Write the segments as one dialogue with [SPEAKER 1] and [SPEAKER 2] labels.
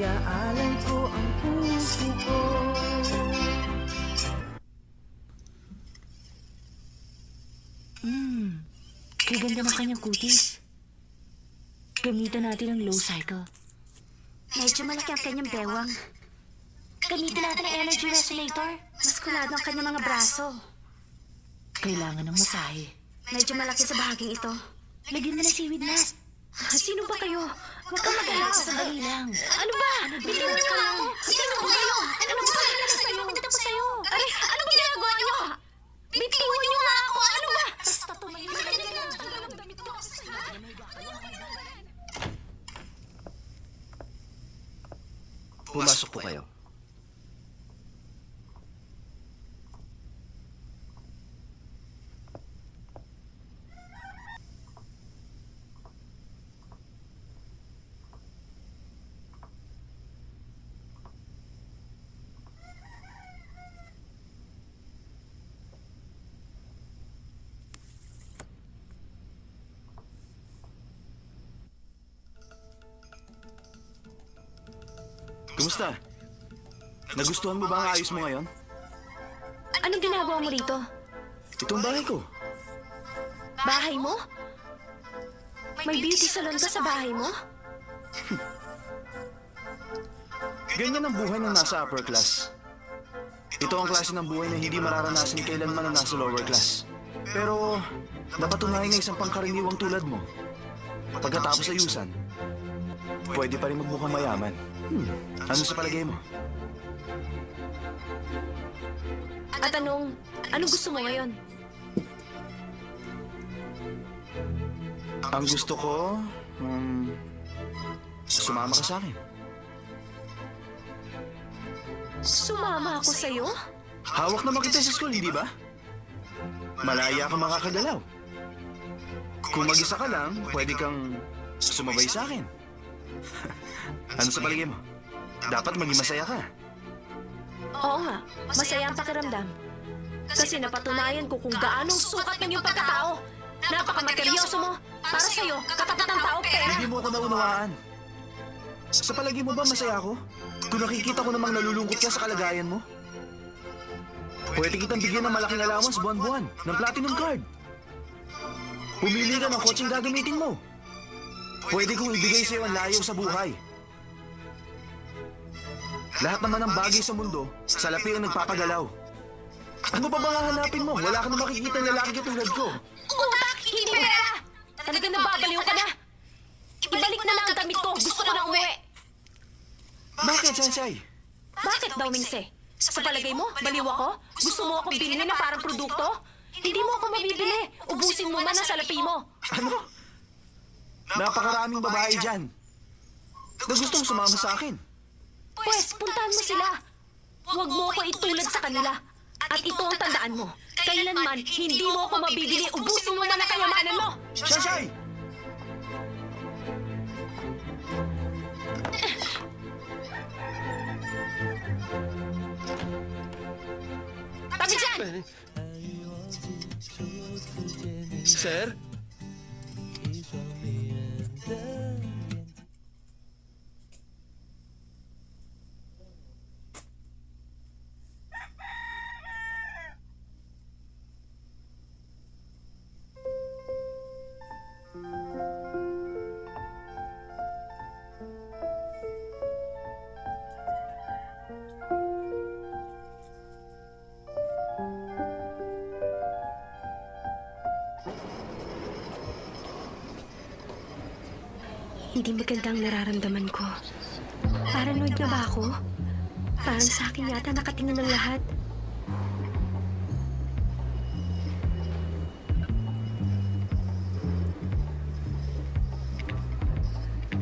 [SPEAKER 1] Iaalay ko ang puso ko.
[SPEAKER 2] Kaganda ng kanyang kutis. Gamitan natin ang low cycle.
[SPEAKER 3] Medyo malaki ang kanyang bewang. Gamitin natin ang energy resonator. Maskulado ang kanyang mga braso.
[SPEAKER 2] Kailangan ng masahe.
[SPEAKER 3] Medyo malaki sa bahaging ito.
[SPEAKER 2] Lagyan mo na seaweed mask.
[SPEAKER 3] Sino ba kayo? Huwag kang mag-alala.
[SPEAKER 2] Sandali lang.
[SPEAKER 3] Ano ba? Bitiwan niyo nga ako. Sino ba kayo? Ano ba sabi na sa'yo? Pinita po sa'yo. Aray, ano ba ginagawa niyo? Bitiwan niyo nga ako. Ano ba? Basta tumahimik ka na lang. Tagal ang damit ko.
[SPEAKER 4] Pumasok po kayo. Kumusta? Nagustuhan mo ba ang ayos mo ngayon?
[SPEAKER 3] Anong ginagawa mo rito?
[SPEAKER 4] Itong bahay ko.
[SPEAKER 3] Bahay mo? May beauty salon ka sa bahay mo?
[SPEAKER 4] Ganyan ang buhay ng nasa upper class. Ito ang klase ng buhay na hindi mararanasan kailanman na nasa lower class. Pero napatunayan ng isang pangkaraniwang tulad mo. Pagkatapos ayusan, pwede pa rin magmukhang mayaman. Ano sa palagay mo?
[SPEAKER 3] At anong gusto mo ngayon?
[SPEAKER 4] Ang gusto ko, sumama ka sa akin.
[SPEAKER 3] Sumama ako sa'yo?
[SPEAKER 4] Hawak naman kita sa school, hindi ba? Malaya ka makakagalaw. Kung mag-isa ka lang, pwede kang sumabay sa akin. Ano sa palagay mo? Dapat maging masaya ka.
[SPEAKER 3] Oo nga, masaya ang pakiramdam. Kasi napatunayan ko kung gaanong sukat ng iyong pagkatao. Napakamateryoso mo. Para sa'yo, katapat ng tao pera.
[SPEAKER 4] Hindi mo ako naunawaan. Sa palagay mo ba masaya ako? Kung nakikita ko namang nalulungkot ka sa kalagayan mo? Pwede kitang bigyan ng malaking allowance buwan-buwan ng platinum card. Pumili ka ng kotseng gagamitin mo. Pwede kong ibigay sa'yo ang layo sa buhay. Lahat naman ng bagay sa mundo, salapi ang nagpapagalaw. Ano pa ba hahanapin mo? Wala ka na makikita ng lalaki katulad ko.
[SPEAKER 3] Utak, hindi pera! Talaga nababaliw ka na! Ibalik na lang ang damit ko. Gusto ko na umuwi.
[SPEAKER 4] Bakit, Sensei?
[SPEAKER 3] Bakit daw, Minse? Sa palagay mo, baliw ako? Gusto mo akong bilhin na parang produkto? Hindi mo ako mabibili. Ubusin mo man ang salapi mo.
[SPEAKER 4] Ano? Napakaraming babae dyan na gustong sumama sa akin.
[SPEAKER 3] Pwes, puntahan mo sila. Huwag mo ako itulad sa kanila. At ito ang tandaan mo. Kailanman, hindi mo ako mabibili. Ubusin mo man ang kayamanan mo.
[SPEAKER 4] Sensei!
[SPEAKER 3] Tabi dyan!
[SPEAKER 4] Sir?
[SPEAKER 3] Hindi maganda ang nararamdaman ko. Paranoid na ba ako? Parang sa akin yata nakatingin ng lahat.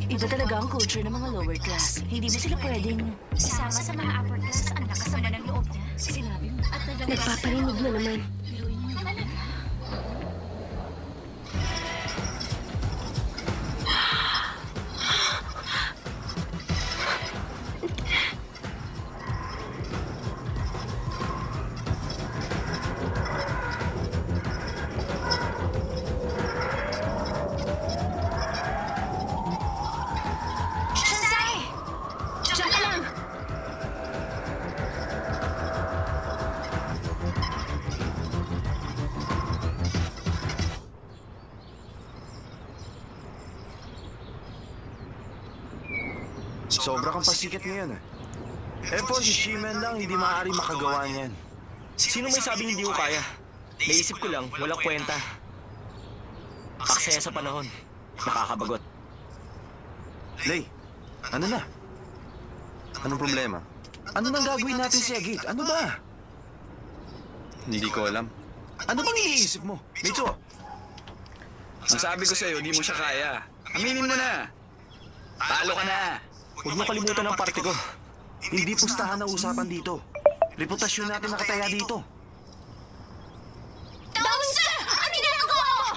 [SPEAKER 2] Iba talaga ang culture ng mga lower class. Hindi mo sila pwedeng
[SPEAKER 3] Isama sa mga upper class, ang nakasama ng loob niya.
[SPEAKER 2] sinabi mo. At
[SPEAKER 3] Nagpaparinig na naman.
[SPEAKER 4] Sobra kang pasikat ngayon si Shimen lang hindi maaari makagawa niyan.
[SPEAKER 5] Sino may sabing hindi ko kaya? Naisip ko lang, walang kwenta. Aksaya sa panahon. Nakakabagot.
[SPEAKER 4] Lay, ano na?
[SPEAKER 6] Anong problema?
[SPEAKER 4] Ano nang gagawin natin si Agit? Ano ba?
[SPEAKER 6] Hindi ko alam.
[SPEAKER 4] Ano bang iniisip mo? Mitsu,
[SPEAKER 7] Ang sabi ko sa'yo, di mo siya kaya. Aminin mo na. Talo ka na.
[SPEAKER 5] Huwag mo kalimutan ang parte ko.
[SPEAKER 4] hindi pustahan na usapan dito. Reputasyon natin nakataya dito.
[SPEAKER 3] Dawisa! Ano ginagawa mo?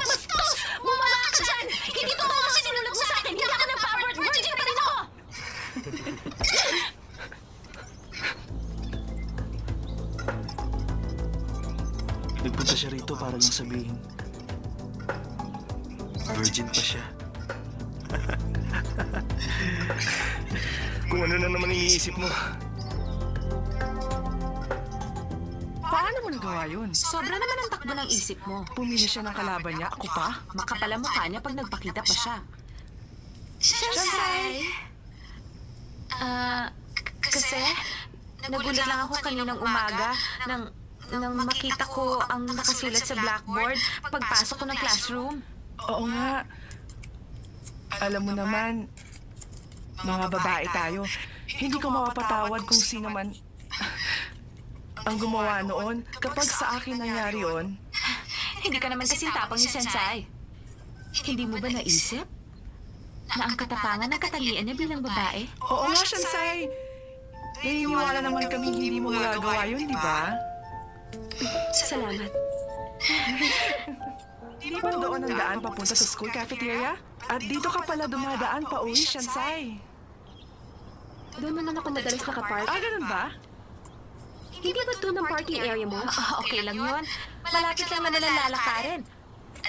[SPEAKER 3] Bastos! Bumaba ka dyan! Hindi ko mga sinunod mo sa akin! Hindi ako nag-powered! Virgin pa rin ako!
[SPEAKER 4] Nagpunta siya rito para lang sabihin, virgin pa siya.
[SPEAKER 5] Kung ano na naman iniisip mo.
[SPEAKER 8] Paano mo nagawa yun?
[SPEAKER 2] Sobra naman ang takbo ng isip mo.
[SPEAKER 8] Pumili siya ng kalaban niya, ako pa?
[SPEAKER 2] Makapal ang mukha niya pag nagpakita pa siya.
[SPEAKER 3] Shansai!
[SPEAKER 2] Kasi nagulat lang ako kaninang umaga nang makita ko ang nakasulat sa blackboard pagpasok ko ng classroom.
[SPEAKER 8] Oo nga. Alam mo naman, mga babae tayo. Hindi ko mapapatawad kung sino man ang gumawa noon. Kapag sa akin nangyari yon,
[SPEAKER 2] Hindi ka naman kasing tapang ni Sensei. Hindi mo ba naisip na ang katapangan ng katangian niya bilang babae?
[SPEAKER 8] oo nga, Shansai. Naniniwala naman kami hindi mo magagawa yun, di ba?
[SPEAKER 2] Salamat.
[SPEAKER 8] Di ba doon ang daan papunta sa school cafeteria? At dito ka pala dumadaan pa uwi, Shansai.
[SPEAKER 1] Doon naman ako madalas nakapark.
[SPEAKER 8] Ganun ba?
[SPEAKER 1] Hindi ba doon ang parking area mo?
[SPEAKER 2] Okay lang yun. Malapit lang naman ang lalakarin.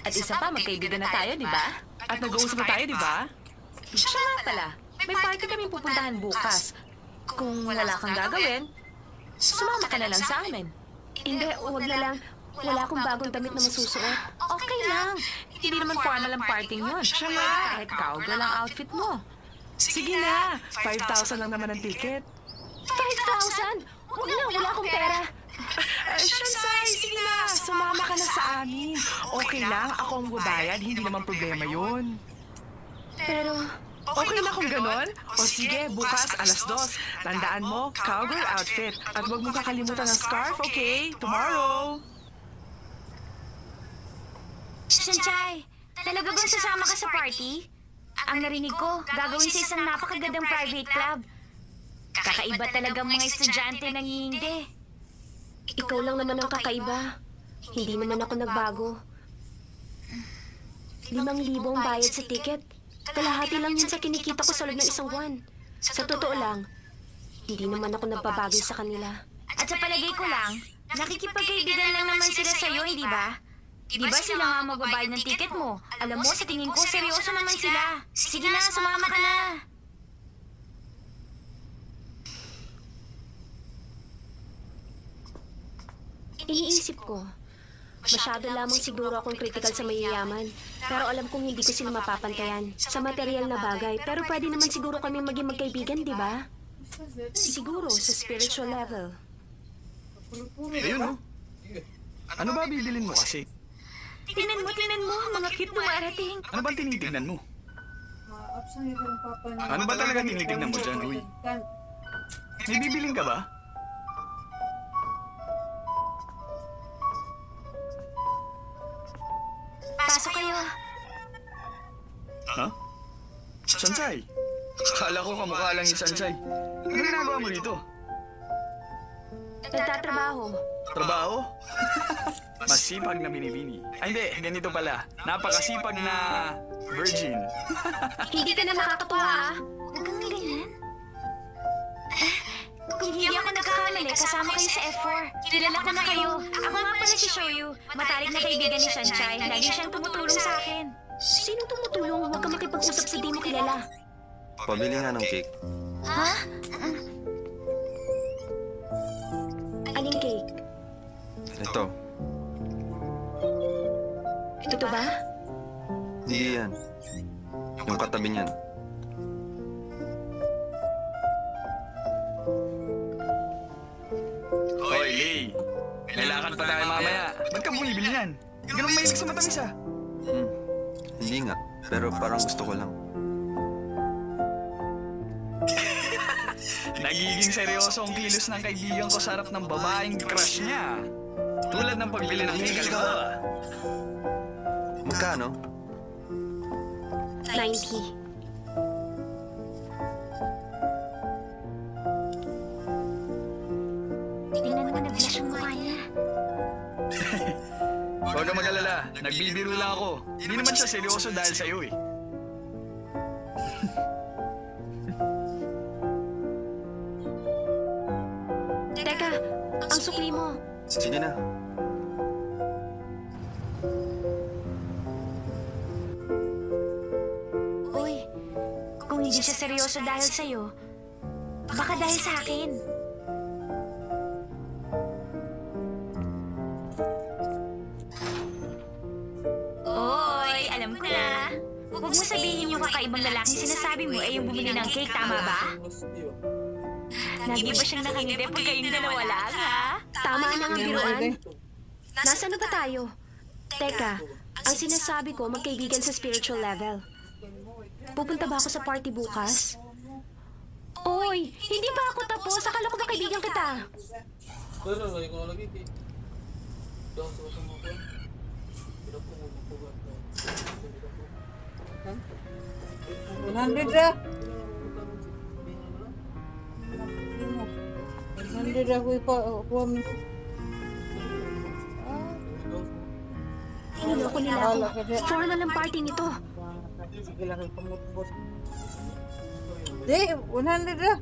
[SPEAKER 2] At isa pa, magkaibigan na tayo, di ba?
[SPEAKER 8] At nag-uusap na tayo, di ba?
[SPEAKER 2] Siya nga pala. May party kaming pupuntahan bukas. Kung wala kang gagawin, sumama ka na lang sa amin.
[SPEAKER 1] Hindi, huwag na lang. Wala akong bagong damit na masusuot.
[SPEAKER 2] Okay lang. Hindi naman formal ang parting yun.
[SPEAKER 8] Siya nga.
[SPEAKER 2] Kahit cowgirl ang outfit mo.
[SPEAKER 8] Sige na, 5,000 lang naman ang ticket.
[SPEAKER 1] 5,000? Huwag na, wala akong pera.
[SPEAKER 8] Shansai, sige na, sumama ka na sa amin. Okay lang, ako ang babayad, hindi naman problema yun.
[SPEAKER 1] Pero,
[SPEAKER 8] Okay na kung ganon? O sige, bukas alas 2. Tandaan mo, cowgirl outfit. At huwag mong kakalimutan ng scarf, okay? Tomorrow!
[SPEAKER 3] Shansai, talaga bang sasama ka sa party? Ang narinig ko, gagawin sa isang napakagandang private club. Kakaiba talagang mga estudyante nangihindi.
[SPEAKER 1] ikaw lang naman ang kakaiba. Hindi naman ako nagbago. 5,000 ang bayad sa ticket. Kalahati lang yun sa kinikita ko sa loob ng isang buwan. Sa totoo lang, hindi naman ako nagbabago sa kanila.
[SPEAKER 3] At sa palagay ko lang, nakikipagkaibigan lang naman sila sa'yo, hindi ba? Di ba sila nga magbabayad ng ticket mo? Alam mo, sa tingin ko, seryoso naman sila. Sige na, sumama ka na.
[SPEAKER 1] Iniisip ko, masyado lamang siguro akong critical sa mayayaman. Pero alam kong hindi ko sila mapapantayan sa material na bagay. Pero pwede naman siguro kami maging magkaibigan, di ba? Siguro sa spiritual level.
[SPEAKER 7] Ayun, oh. Ano ba bibilin mo kasi?
[SPEAKER 3] Tingnan mo, mga cute dumarating.
[SPEAKER 7] Ano ba tinitingnan mo? Ano ba talaga tinitingnan mo dyan, uy? May bibiling ka ba?
[SPEAKER 3] Pasok kayo.
[SPEAKER 7] Ha? Sansay? Akala ko kamukha lang ni Sansay. Ano ginagawa mo dito?
[SPEAKER 1] Nagtatrabaho.
[SPEAKER 7] Trabaho? Masipag na binibini. Ay hindi, ganito pala. Napakasipag na virgin.
[SPEAKER 1] Hindi ka na nakakatuwa, ah.
[SPEAKER 3] Huwag kang ganyan. Kung hindi ako nagkakamali, kasama kayo sa F4. Kilala ko na kayo. Ako nga pala si Shoyu. Matalik na kaibigan ni Shansai. Lagi siyang tumutulong sa akin.
[SPEAKER 1] Sino tumutulong? Huwag ka makipag-usap sa di mo kilala.
[SPEAKER 6] Pabili nga ng cake.
[SPEAKER 3] Ha?
[SPEAKER 1] Aling cake?
[SPEAKER 6] Ito,
[SPEAKER 1] Ito ba?
[SPEAKER 6] hindi yan. Yung katabi niyan.
[SPEAKER 7] Hoy, Lay. May lakad pa tayo mamaya. Ba't ka bumibili yan? Ganun mahilig sa matamis ah.
[SPEAKER 6] Hindi nga, pero parang gusto ko lang.
[SPEAKER 7] Nagiging seryoso ang kilos ng kaibigan ko sa harap ng babaeng crush niya. Tulad ng pagbili ng cake ko.
[SPEAKER 6] Magkano?
[SPEAKER 1] 90.
[SPEAKER 3] Tingnan mo, nag-blush yung mukha niya.
[SPEAKER 7] Huwag ka mag-alala, nagbibiro lang ako. Hindi naman siya seryoso dahil sa'yo eh.
[SPEAKER 1] Teka, ang sukli mo.
[SPEAKER 6] Sige na.
[SPEAKER 3] Uy, kung hindi siya seryoso dahil sa'yo, baka dahil sa akin. Oy, alam ko na. Huwag mo sabihin yung kakaibang lalaking sinasabi mo ay yung bumili ng cake, tama ba? Hindi ba siyang nakangiti pag kayong dalawa lang, ha?
[SPEAKER 1] Tama na ang biruan. Nasaan na ba tayo? Teka, ang sinasabi ko, magkaibigan sa spiritual level. Pupunta ba ako sa party bukas? Oy, hindi pa ako tapos. Akala ko ba kaibigan kita? Niloko nila ako. Formal ang party nito.
[SPEAKER 9] Di, 100 na.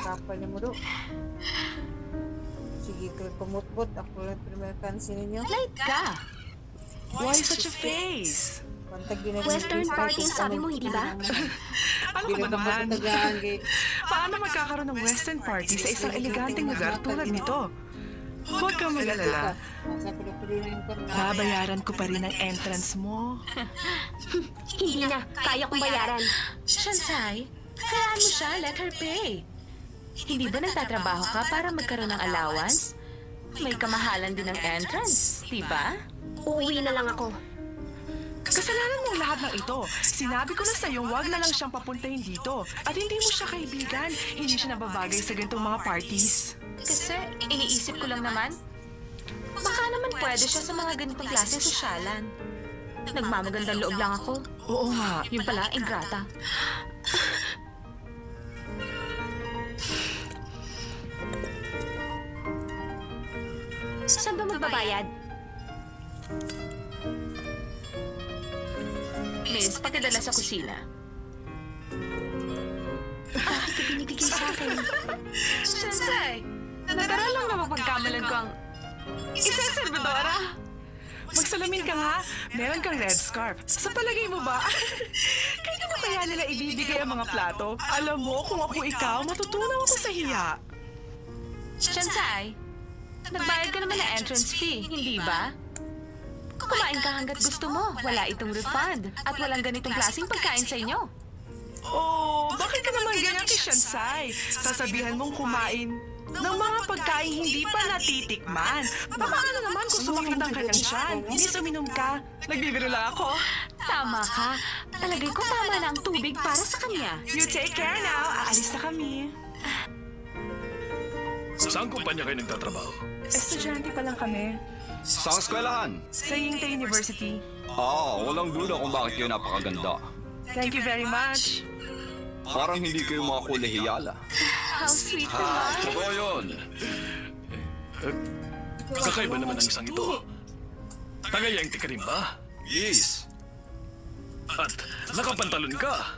[SPEAKER 9] Kapal niya mo do. Sige, kay pamutbot. Ako lang primer kansi ninyo.
[SPEAKER 2] Light ka.
[SPEAKER 8] Why such a face?
[SPEAKER 9] Pantag din na
[SPEAKER 1] Western party ang sabi mo, hindi ba?
[SPEAKER 8] Ano ka ba naman? Paano magkakaroon ng Western party sa isang eleganteng lugar tulad nito? Huwag kang mag-alala. Babayaran ko pa rin ang entrance mo.
[SPEAKER 1] Hindi na. Kaya kong bayaran.
[SPEAKER 2] Shansai, hayaan mo siya, let her pay. Hindi ba nagtatrabaho ka para magkaroon ng allowance? May kamahalan din ng entrance, di ba?
[SPEAKER 1] Uuwi na lang ako.
[SPEAKER 8] Kasalanan mo ang lahat ng ito. Sinabi ko na sa'yo, wag na lang siyang papuntahin dito. At hindi mo siya kaibigan. Hindi siya nababagay sa ganitong mga parties.
[SPEAKER 2] Kasi iniisip ko lang naman, baka naman pwede siya sa mga ganitong klaseng sosyalan. Nagmamagandang loob lang ako.
[SPEAKER 8] Oo nga.
[SPEAKER 2] Yun pala, ingrata.
[SPEAKER 1] Saan ba magbabayad?
[SPEAKER 2] Miss, pakidala sa kusina.
[SPEAKER 1] Ito binibigay sa akin.
[SPEAKER 2] Shansai, nataral lang na mapagkamalan ko ang isang servidora.
[SPEAKER 8] Magsalamin ka nga. Meron kang red scarf. Sa palagay mo ba? Kaya mo kaya nila ibibigay ang mga plato? Alam mo, kung ako ikaw, matutunaw ako sa hiya.
[SPEAKER 2] Shansai, nagbayad ka naman ng entrance fee, hindi ba? Kumain ka hanggat gusto mo. Wala itong refund. At walang ganitong klaseng pagkain sa inyo.
[SPEAKER 8] Oh, bakit ka naman ganyan kay Shansai? Sasabihan mong kumain ng mga pagkain hindi pa natitikman. Baka ano naman kung sumakit ang kanyang tiyan. Hindi uminom ka. Nagbibiro lang ako.
[SPEAKER 2] Tama ka. Palagay ko tama na ang tubig para sa kanya.
[SPEAKER 8] You take care now. Aalis na kami.
[SPEAKER 10] Saan kumpanya kayo nagtatrabaho?
[SPEAKER 8] Estudyante pa lang kami.
[SPEAKER 5] Sa eskwelahan?
[SPEAKER 8] Sa Yingte University.
[SPEAKER 5] Walang duda kung bakit kayo napakaganda.
[SPEAKER 8] Thank you very much.
[SPEAKER 5] Parang hindi kayo mga kolehiyala.
[SPEAKER 2] How sweet naman.
[SPEAKER 10] Totoo yun. Kakaiba naman ang isang ito. Tagayengte ka rin ba?
[SPEAKER 5] Yes.
[SPEAKER 10] At nakapantalon ka.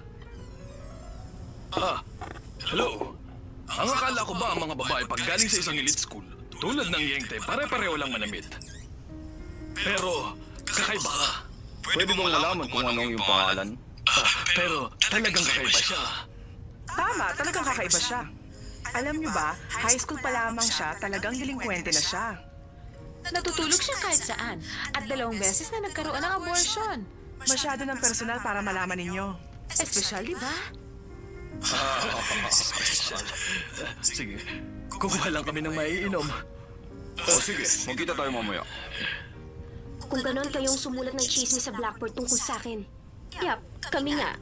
[SPEAKER 10] Hello. Ang akala ko ba ang mga babae pag galing sa isang elite school, tulad ng Yengte, pare-pareho lang manamit. Pero, kakaiba ka.
[SPEAKER 5] Pwede bang malaman kung anong yung pangalan?
[SPEAKER 10] Pero talagang kakaiba siya.
[SPEAKER 8] Tama, talagang kakaiba siya. Alam niyo ba, high school pa lamang siya, talagang delinkwente na siya.
[SPEAKER 2] Natutulog siya kahit saan. At 2 beses na nagkaroon ng abortion.
[SPEAKER 8] Masyado ng personal para malaman ninyo.
[SPEAKER 2] Espesyal, di ba?
[SPEAKER 10] Sige, kukuha lang kami ng maiinom.
[SPEAKER 6] O sige, magkita tayo mamaya.
[SPEAKER 1] Kung ganon kayong sumulat ng chismis sa Blackboard tungkol sa akin. Yap, kami nga.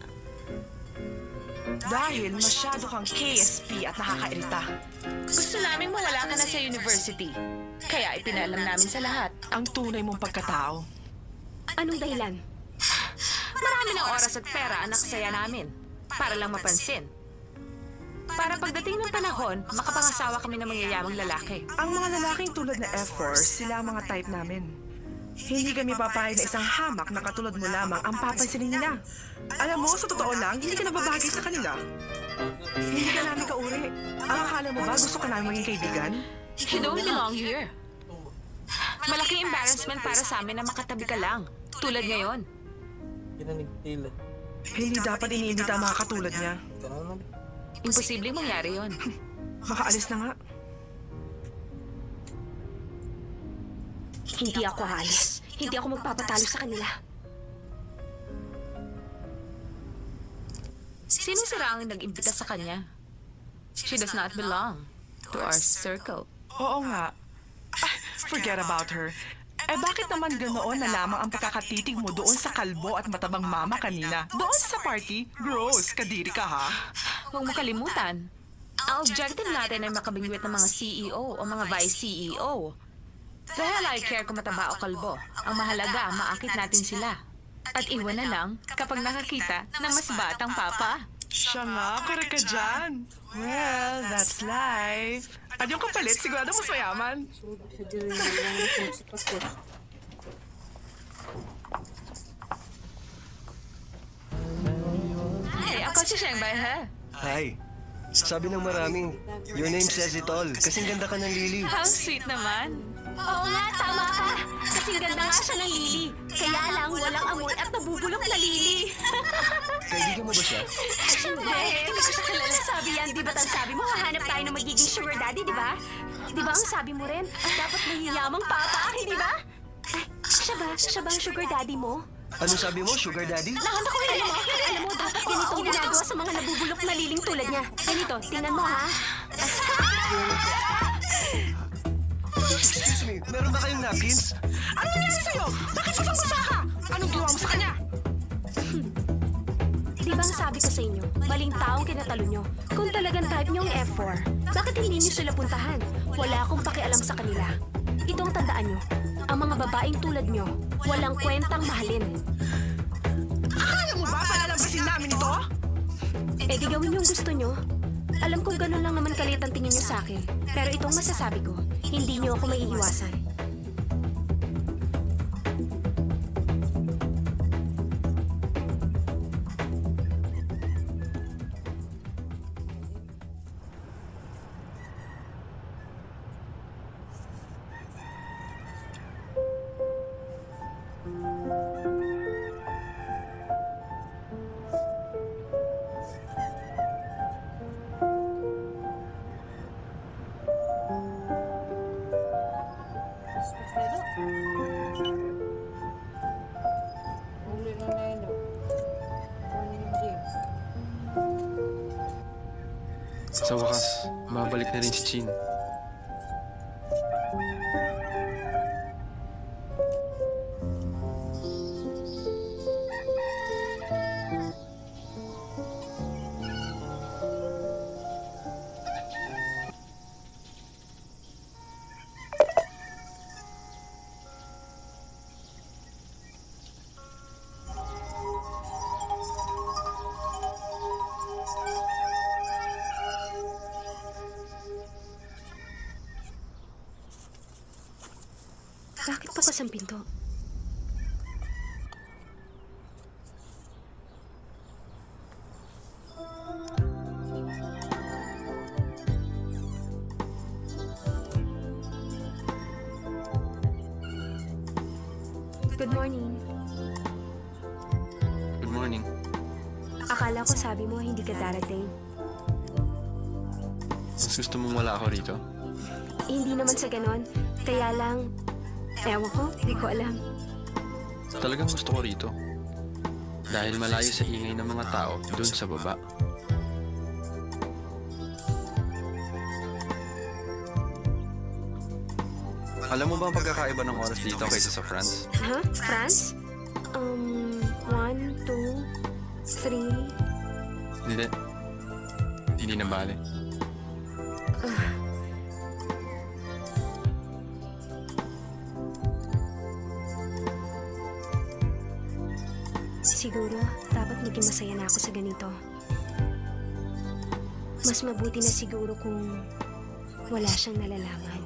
[SPEAKER 8] Dahil masyado kang KSP at nakakairita.
[SPEAKER 2] Gusto naming mawala ka na sa university. Kaya ipinalam namin sa lahat.
[SPEAKER 8] Ang tunay mong pagkatao.
[SPEAKER 1] Anong dahilan?
[SPEAKER 2] Marami ng oras at pera ang nakasaya namin. Para lang mapansin. Para pagdating ng panahon, makapangasawa kami ng magyayamang lalaki.
[SPEAKER 8] Ang mga lalaking tulad na F4, sila ang mga type namin. Hindi kami papayag na isang hamak na katulad mo lamang ang papansinin nila. Alam mo, sa totoo lang, hindi ka nababagay sa kanila. Hindi ka namin kauri. Ang akala mo ba gusto ka namin maging kaibigan?
[SPEAKER 2] You don't belong here. Malaking embarrassment para sa amin na makatabi ka lang. Tulad ngayon.
[SPEAKER 8] Hindi dapat iniimbita ang mga katulad niya.
[SPEAKER 2] Imposibleng mangyari yon.
[SPEAKER 8] Makaalis na nga.
[SPEAKER 1] Hindi ako aalis. Hindi ako magpapatalo sa kanila.
[SPEAKER 2] Sino sira ang nag-imbita sa kanya? She does not belong to our circle.
[SPEAKER 8] Oo nga. Ah, forget about her. Eh bakit naman ganoon na lamang ang pagkakatitig mo doon sa kalbo at matabang mama kanina? Doon sa party? Gross, kadiri ka ha?
[SPEAKER 2] Huwag mo kalimutan. Ang objective natin ay makabingwit ng mga CEO o mga vice CEO. Dahil I care kung mataba o kalbo. Ang mahalaga, maakit natin sila. At iwan na lang kapag nakakita ng mas batang papa.
[SPEAKER 8] Siya nga, correct ka dyan. Well, that's life. At yung kapalit, sigurado mas mayaman.
[SPEAKER 9] Sa diri lang si Pastor.
[SPEAKER 2] Hey, ako si Shengbei, ha?
[SPEAKER 5] Hi. Sabi ng marami, your name says it all. Kasing ganda ka ng Lily.
[SPEAKER 2] How sweet naman.
[SPEAKER 1] Oo nga, tama ka. Kasing ganda nga siya ng Lily. Kaya lang, walang amoy at nabubulok na Lily.
[SPEAKER 5] Kaibigan mo ba siya?
[SPEAKER 1] Siyempre, hindi ko siya kilala. Sabi yan, di ba't ang sabi mo, hahanap tayo ng magiging sugar daddy, di ba? Di ba ang sabi mo rin, dapat mahiyamang papa, hindi ba? Ay, siya ba ang sugar daddy mo?
[SPEAKER 5] Ano sabi mo, sugar daddy?
[SPEAKER 1] Nakanta ko rin mo. Alam mo, dapat ganito ang ginagawa sa mga nabubulok na liling tulad niya. Ganito, tingnan mo ha.
[SPEAKER 5] Excuse me, meron ba kayong napkins?
[SPEAKER 8] Ano nangyari sa'yo? Bakit pasang-pasa ka? Anong ginawa mo sa kanya?
[SPEAKER 1] Di ba ang sabi ko sa inyo, maling taong kinatalo nyo. Kung talagang type nyo ang F4, bakit hindi nyo sila puntahan? Wala akong pakialam sa kanila. Ito ang tandaan nyo, ang mga babaeng tulad nyo, walang kwentang mahalin.
[SPEAKER 8] Akala mo ba palalabasin namin ito?
[SPEAKER 1] Eh di gawin yung gusto nyo. Alam kong ganun lang naman kalit ang tingin nyo sa akin. Pero itong masasabi ko, hindi nyo ako maiiwasan.
[SPEAKER 9] Uli lang na yun. James.
[SPEAKER 6] Sa wakas, mabalik na rin si Chin.
[SPEAKER 1] Bakit bukas ang pinto? Good morning.
[SPEAKER 6] Good morning.
[SPEAKER 1] Akala ko sabi mo hindi ka darating.
[SPEAKER 6] Mas gusto mong wala ako rito?
[SPEAKER 1] Hindi naman sa ganon. Kaya lang, Ewan ko, di ko alam.
[SPEAKER 6] Talagang gusto ko rito. Dahil malayo sa ingay ng mga tao dun sa baba. Alam mo ba ang pagkakaiba ng oras dito kaysa sa France?
[SPEAKER 1] Ha? France? 1, 2, 3...
[SPEAKER 6] Hindi. Hindi na bale.
[SPEAKER 1] Siguro, dapat maging masaya na ako sa ganito. Mas mabuti na siguro kung wala siyang nalalaman.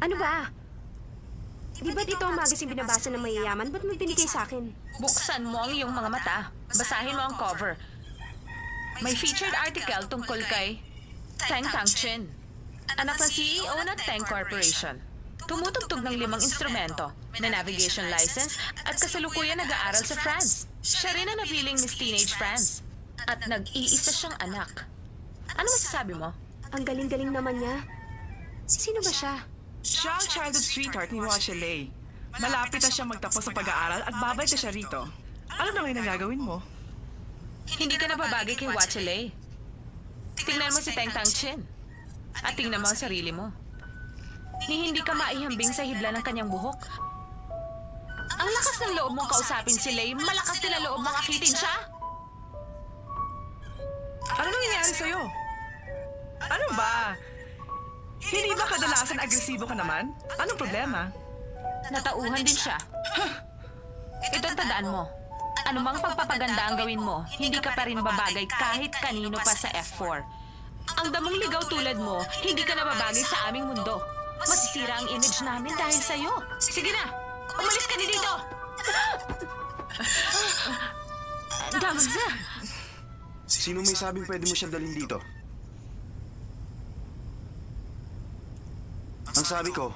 [SPEAKER 1] Ano ba? Di ba dito ang magazine binabasa ng mayayaman? Ba't mo binigay sa akin?
[SPEAKER 2] Buksan mo ang iyong mga mata. Basahin mo ang cover. May featured article tungkol kay Teng Tangchin, anak ng CEO ng Teng Corporation. Tumutugtog ng 5 instrumento, may navigation license at kasalukuyan nag-aaral sa France. Siya rin ang napiling Miss Teenage France. At nag-iisa siyang anak. Ano masasabi mo?
[SPEAKER 1] Ang galing-galing naman niya. Sino ba siya?
[SPEAKER 8] Siya ang childhood sweetheart ni Washele. Malapit na siya magtapos sa pag-aaral at babalik na siya rito. Ano na ngayon ang gagawin mo?
[SPEAKER 2] Hindi ka nababagay kay Wachele. Tingnan mo si Teng Tangchin. At tingnan mo ang sarili mo. Hindi ka maihambing sa hibla ng kanyang buhok. Ang lakas ng loob mong kausapin si Lay, malakas din ang loob mong akitin siya.
[SPEAKER 8] Ano nangyayari sa'yo? Ano ba? Hindi ba kadalasan agresibo ka naman? Anong problema?
[SPEAKER 2] Natauhan din siya. Ito ang tandaan mo. Anumang pagpapaganda ang gawin mo, hindi ka pa rin babagay kahit kanino pa sa F4. Ang damong ligaw tulad mo, hindi ka nababagay sa aming mundo. Masisira ang image namin dahil sa'yo. Sige na, umalis ka na dito! Damagza!
[SPEAKER 4] Sino may sabing pwede mo siyang dalhin dito? Ang sabi ko,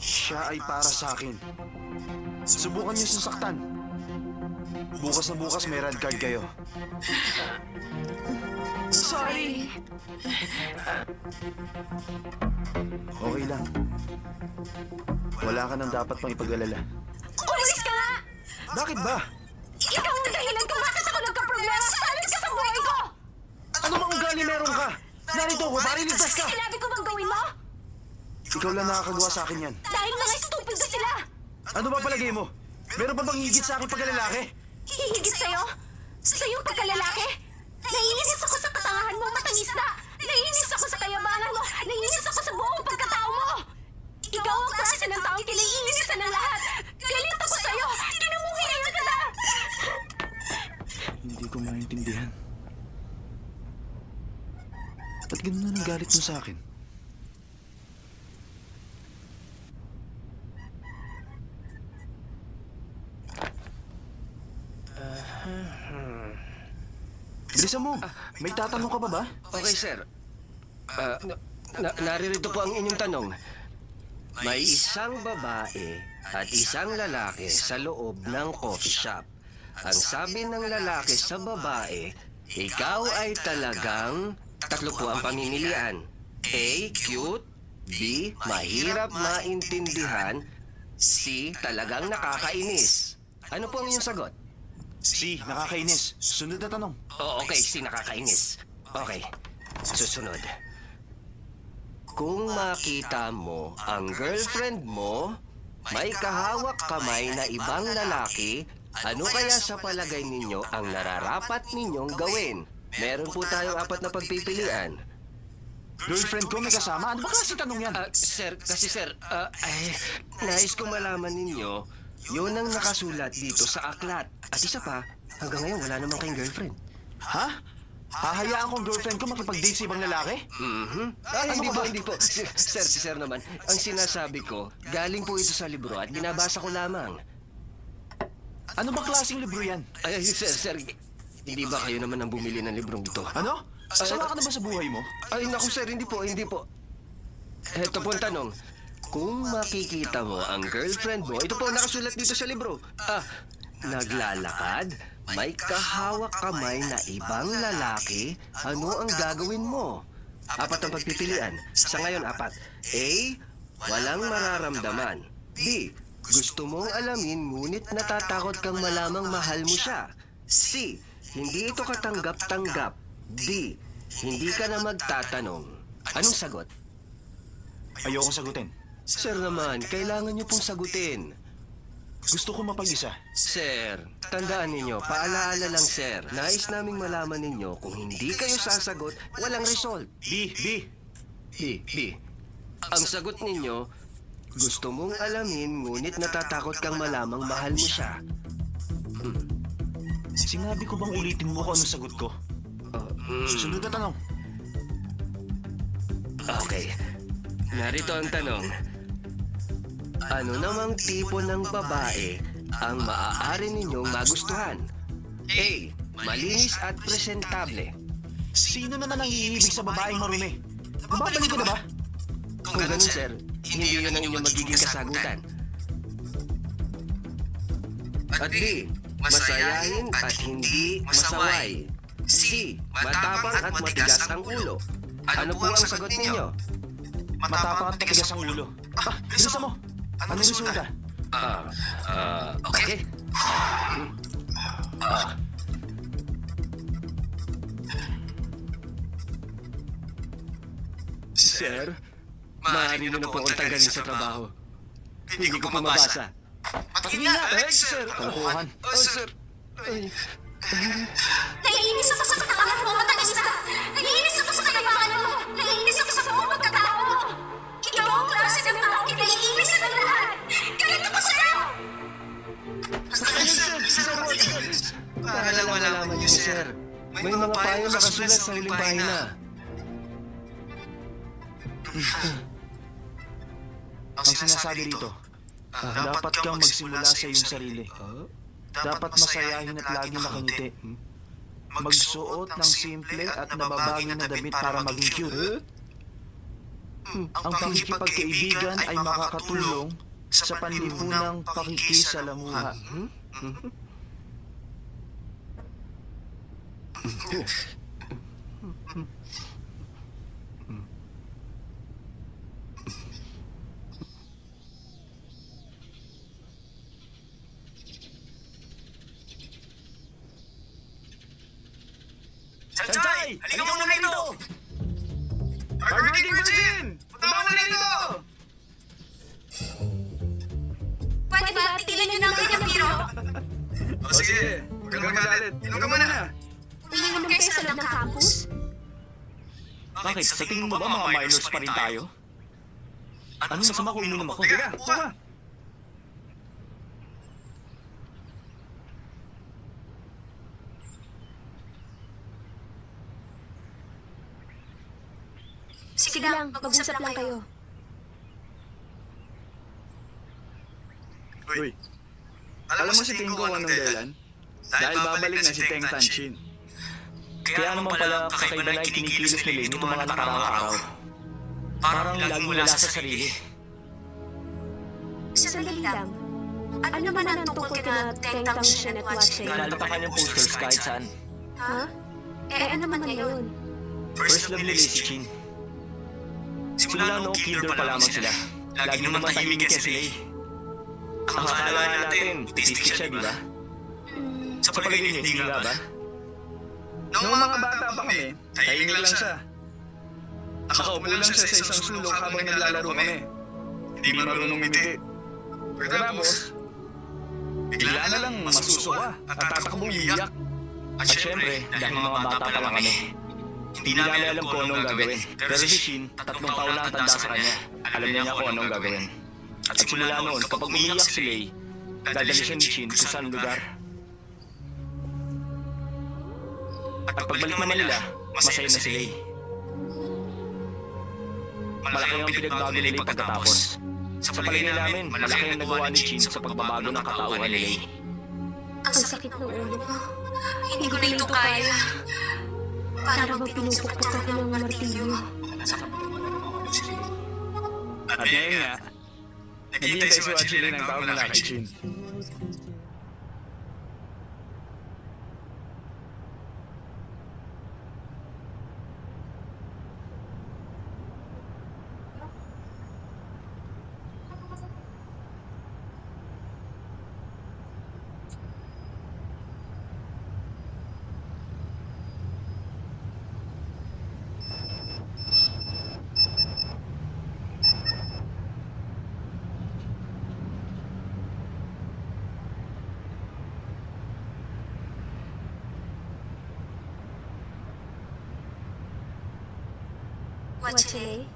[SPEAKER 4] siya ay para sa akin. Subukan niyo sasaktan. Bukas na bukas may red card kayo.
[SPEAKER 8] Sorry.
[SPEAKER 4] Okay lang. Wala ka nang dapat pang ipag-alala.
[SPEAKER 1] Umalis ka nga!
[SPEAKER 4] Bakit ba?
[SPEAKER 1] Ikaw ang dahilan kung bakit ako nagka-problema. Salit ka sa buhay ko!
[SPEAKER 4] Ano bang ugali meron ka? Narito ako, para iligtas ka!
[SPEAKER 1] Sinabi ko bang gawin mo?
[SPEAKER 4] Ikaw lang nakakagawa sa akin yan.
[SPEAKER 1] Dahil mga stupid na sila!
[SPEAKER 4] Ano ba palagay mo? Meron pa bang higit sa akin pagkalalaki?
[SPEAKER 1] Hihigit sa'yo? Sa iyong pagkalalaki? Naiinis ako sa katangahan mo, matangisda! Naiinis ako sa kayabangan mo! Naiinis ako sa buong pagkatao mo! Ikaw ang klase ng taong kinaiinisan ng lahat! Galit ako sa'yo! Kinamunghiyan ka na!
[SPEAKER 4] Hindi ko maintindihan. Ba't ganun na ang galit mo sa akin? Bilisan mo! May tatanong ka pa ba?
[SPEAKER 5] Okay, sir. Naririto po ang inyong tanong. May isang babae at isang lalaki sa loob ng coffee shop. Ang sabi ng lalaki sa babae, ikaw ay talagang tatlo po ang pamimilian. A, cute. B, mahirap maintindihan. C, talagang nakakainis. Ano po ang inyong sagot?
[SPEAKER 4] Si, nakakainis. Sunod na tanong.
[SPEAKER 5] Oh, okay, si nakakainis. Okay, susunod. Kung makita mo ang girlfriend mo, may kahawak kamay na ibang lalaki, ano kaya sa palagay ninyo ang nararapat ninyong gawin? Meron po tayong 4 na pagpipilian.
[SPEAKER 4] Girlfriend ko may kasama? Ano ba kasi tanong yan?
[SPEAKER 5] Sir, nais ko malaman ninyo, yun ang nakasulat dito sa aklat. At isa pa, hanggang ngayon wala naman kayong girlfriend.
[SPEAKER 4] Ha? Hahayaan kong girlfriend ko makipag-date sa ibang lalaki?
[SPEAKER 5] Hindi po. Si Sir naman. Ang sinasabi ko, galing po ito sa libro at binabasa ko lamang.
[SPEAKER 4] Ano ba klaseng libro yan?
[SPEAKER 5] Ay, Sir, hindi ba kayo naman ang bumili ng librong ito?
[SPEAKER 4] Ano? Sasama ka na ba sa buhay mo?
[SPEAKER 5] Ay, naku Sir, hindi po. Ito po ang tanong. Kung makikita mo ang girlfriend mo, ito po ang nakasulat dito sa libro. Naglalakad, may kahawak kamay na ibang lalaki, ano ang gagawin mo? 4 ang pagpipilian. Sa ngayon, 4. A. Walang mararamdaman. B. Gusto mong alamin ngunit natatakot kang malamang mahal mo siya. C. Hindi ito katanggap-tanggap. D. Hindi ka na magtatanong. Anong sagot?
[SPEAKER 4] Ayokong sagutin.
[SPEAKER 5] Sir naman, kailangan niyo pong sagutin.
[SPEAKER 4] Gusto ko mapag-isa.
[SPEAKER 5] Sir, tandaan ninyo, paalaala lang sir, nais naming malaman ninyo kung hindi kayo sasagot, walang result.
[SPEAKER 4] B.
[SPEAKER 5] Ang sagot ninyo, gusto mong alamin ngunit natatakot kang malamang mahal mo siya.
[SPEAKER 4] Sinabi ko bang ulitin mo kung anong sagot ko? Susunod na tanong.
[SPEAKER 5] Okay, narito ang tanong. Ano namang tipo ng babae ang maaari ninyong magustuhan? A. Malinis at presentable.
[SPEAKER 4] Sino naman ang iibig sa babaeng marumi? Mababalik ko na ba?
[SPEAKER 5] Kung ganun, sir, hindi yun ang inyong magiging kasagutan. At B. Masayahin at hindi masaway. C. Matapang at matigas ang ulo. Ano po ang sagot ninyo?
[SPEAKER 4] Matapang at matigas ang ulo. Bilisan mo. Anong resulta?
[SPEAKER 5] Okay. Sir, maaari niyo na po akong tanggalin sa trabaho. Hindi ko pa mabasa.
[SPEAKER 4] Patingin nga! Sir! Kalokohan.
[SPEAKER 5] Sir.
[SPEAKER 3] Naiinis ako sa katawan mo, matagas na! Naiinis ako sa kailangan mo! Naiinis ako sa buong pagkatao mo! Ikaw ang klase ng taong kinaiinis sa lahat! Ganito ko sa'yo!
[SPEAKER 5] Para lang malaman niyo, sir. May mga payo nakasulat sa huling pahina.
[SPEAKER 4] Ang sinasabi rito, dapat kang magsimula sa iyong sarili. Dapat masayahin at laging nakangiti. Magsuot ng simple at nababagay na damit para maging cute. Ang pakikipagkaibigan ay makakatulong sa panlipunang pakikisalamuha.
[SPEAKER 7] Sanchay! Halika mo muna rito! Hardworking Virgin! Punta mo muna rito!
[SPEAKER 3] Pwede ba tigilan niyo ng kanyang biro?
[SPEAKER 7] Sige, huwag kang magalit. Inom ka muna!
[SPEAKER 1] Umiinom kayo sa loob ng campus?
[SPEAKER 4] Bakit? Sa tingin mo ba mga minors pa rin tayo? Ano masama kung uminom ako?
[SPEAKER 7] Teka, buka!
[SPEAKER 1] Sige lang, mag-usap lang kayo.
[SPEAKER 7] Uy, alam mo si Ting ko anong dahilan? Dahil babalik na si Teng Tanshin.
[SPEAKER 4] Kaya naman pala kakaiba na ikinikilos ni Lane itong mga nakaraang araw. Parang laging wala sa sarili.
[SPEAKER 1] Sandali lang. Ano naman ang tungkol kina Teng Tanshin at Watchay?
[SPEAKER 4] Nalala pa kanyang posters kahit saan.
[SPEAKER 1] Ha? Ano naman ngayon?
[SPEAKER 4] First love nila si Chin. Simula noong kinder pa lamang sila. Lagi naman tahimik yan sila eh. Ang akala natin, autistic siya, di ba? Sa palagay niyo, hindi nga ba?
[SPEAKER 7] Noong mga bata pa kami, tahimik lang siya. Nakaupo lang siya sa isang sulok habang naglalaro kami. Hindi marunong ngumiti. Pagkatapos, bigla na lang masusuka at tatakbong iyak.
[SPEAKER 4] At syempre, dahil mga bata pa lang kami, hindi namin alam kung anong gagawin. Pero si Shin, 3 taon lang ang tanda sa kanya. Alam niya kung anong gagawin. At simula noon, kapag umiiyak si Lei, dadali siya ni Shin kung saan lugar.
[SPEAKER 7] At pagbalik naman nila, masaya na sila eh. Malaki ang pinagbago nila pagkatapos. Sa palagay namin, malaki ang nagawa ni Chin sa pagbabago ng katauhan nila eh.
[SPEAKER 1] Ang sakit ng ulo ko. Hindi ko na ito kaya. Para bang pinupukpok ako ng martilyo.
[SPEAKER 7] At ngayon nga, naghihintay si Wachili ng tao mula kay Chin.
[SPEAKER 1] Wachile?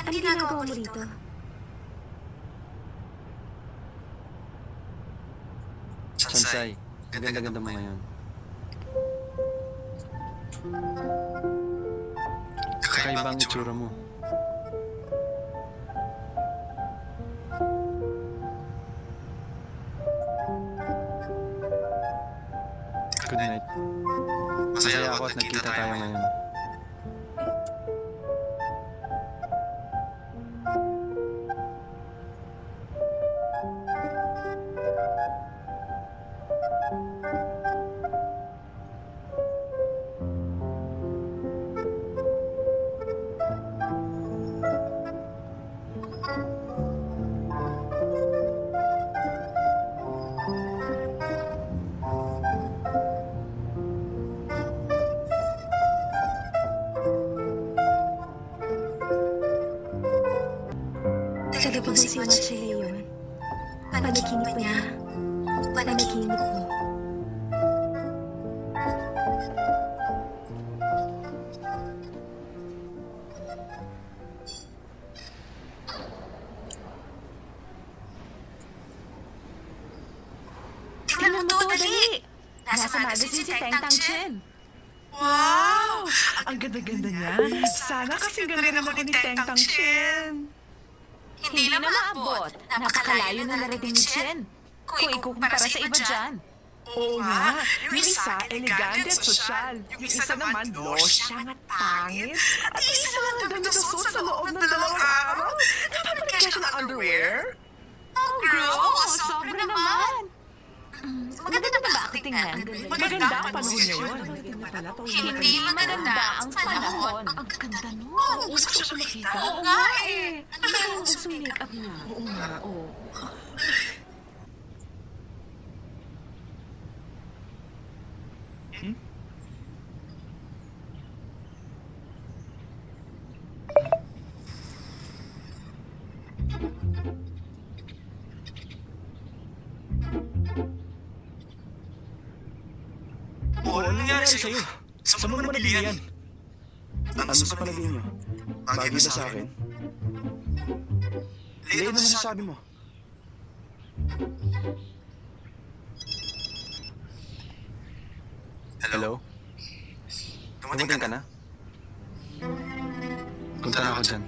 [SPEAKER 1] Ano ginagawa mo rito?
[SPEAKER 6] Sansay, ang ganda-ganda mo ngayon. Kakaiba ang itsura mo. Good night. Masaya ako at nagkita tayo ngayon.
[SPEAKER 1] Talaga ba si Wachile yun? Panaginip ba niya? Panaginip ko.
[SPEAKER 2] Tingnan mo to, dali! Nasa magazine si Teng Tang Chen.
[SPEAKER 8] Wow! Ang ganda-ganda niya. Sana kasing ganda rin ako ni Teng Tang Chen.
[SPEAKER 2] Hindi na maabot. Napakalayo na narating ni Chen. Kung ikukumpara sa iba dyan.
[SPEAKER 8] Oo nga. Yung isa, elegante at sosyal. Yung isa naman, losyang at pangit. At yung isa lang ang ganda sa suit sa loob ng 2 araw. Napapalik siya ng underwear.
[SPEAKER 2] Oh, girl! Sobra naman! Maganda ba ako tingnan?
[SPEAKER 8] Maganda ang panahon ngayon.
[SPEAKER 2] Hindi maganda ang panahon. Ang ganda nun.
[SPEAKER 8] Gusto ko siya makita.
[SPEAKER 2] Oo nga eh. Ano ba yung gusto make-up niya?
[SPEAKER 8] Oo nga, oo.
[SPEAKER 7] Ano nangyari sa'yo? Saan mo naman nabili yan?
[SPEAKER 4] Ano sa palagay niyo? Bagay ba sa akin? Late na masasabi mo.
[SPEAKER 6] Hello? Dumating ka na? Punta na ako dyan.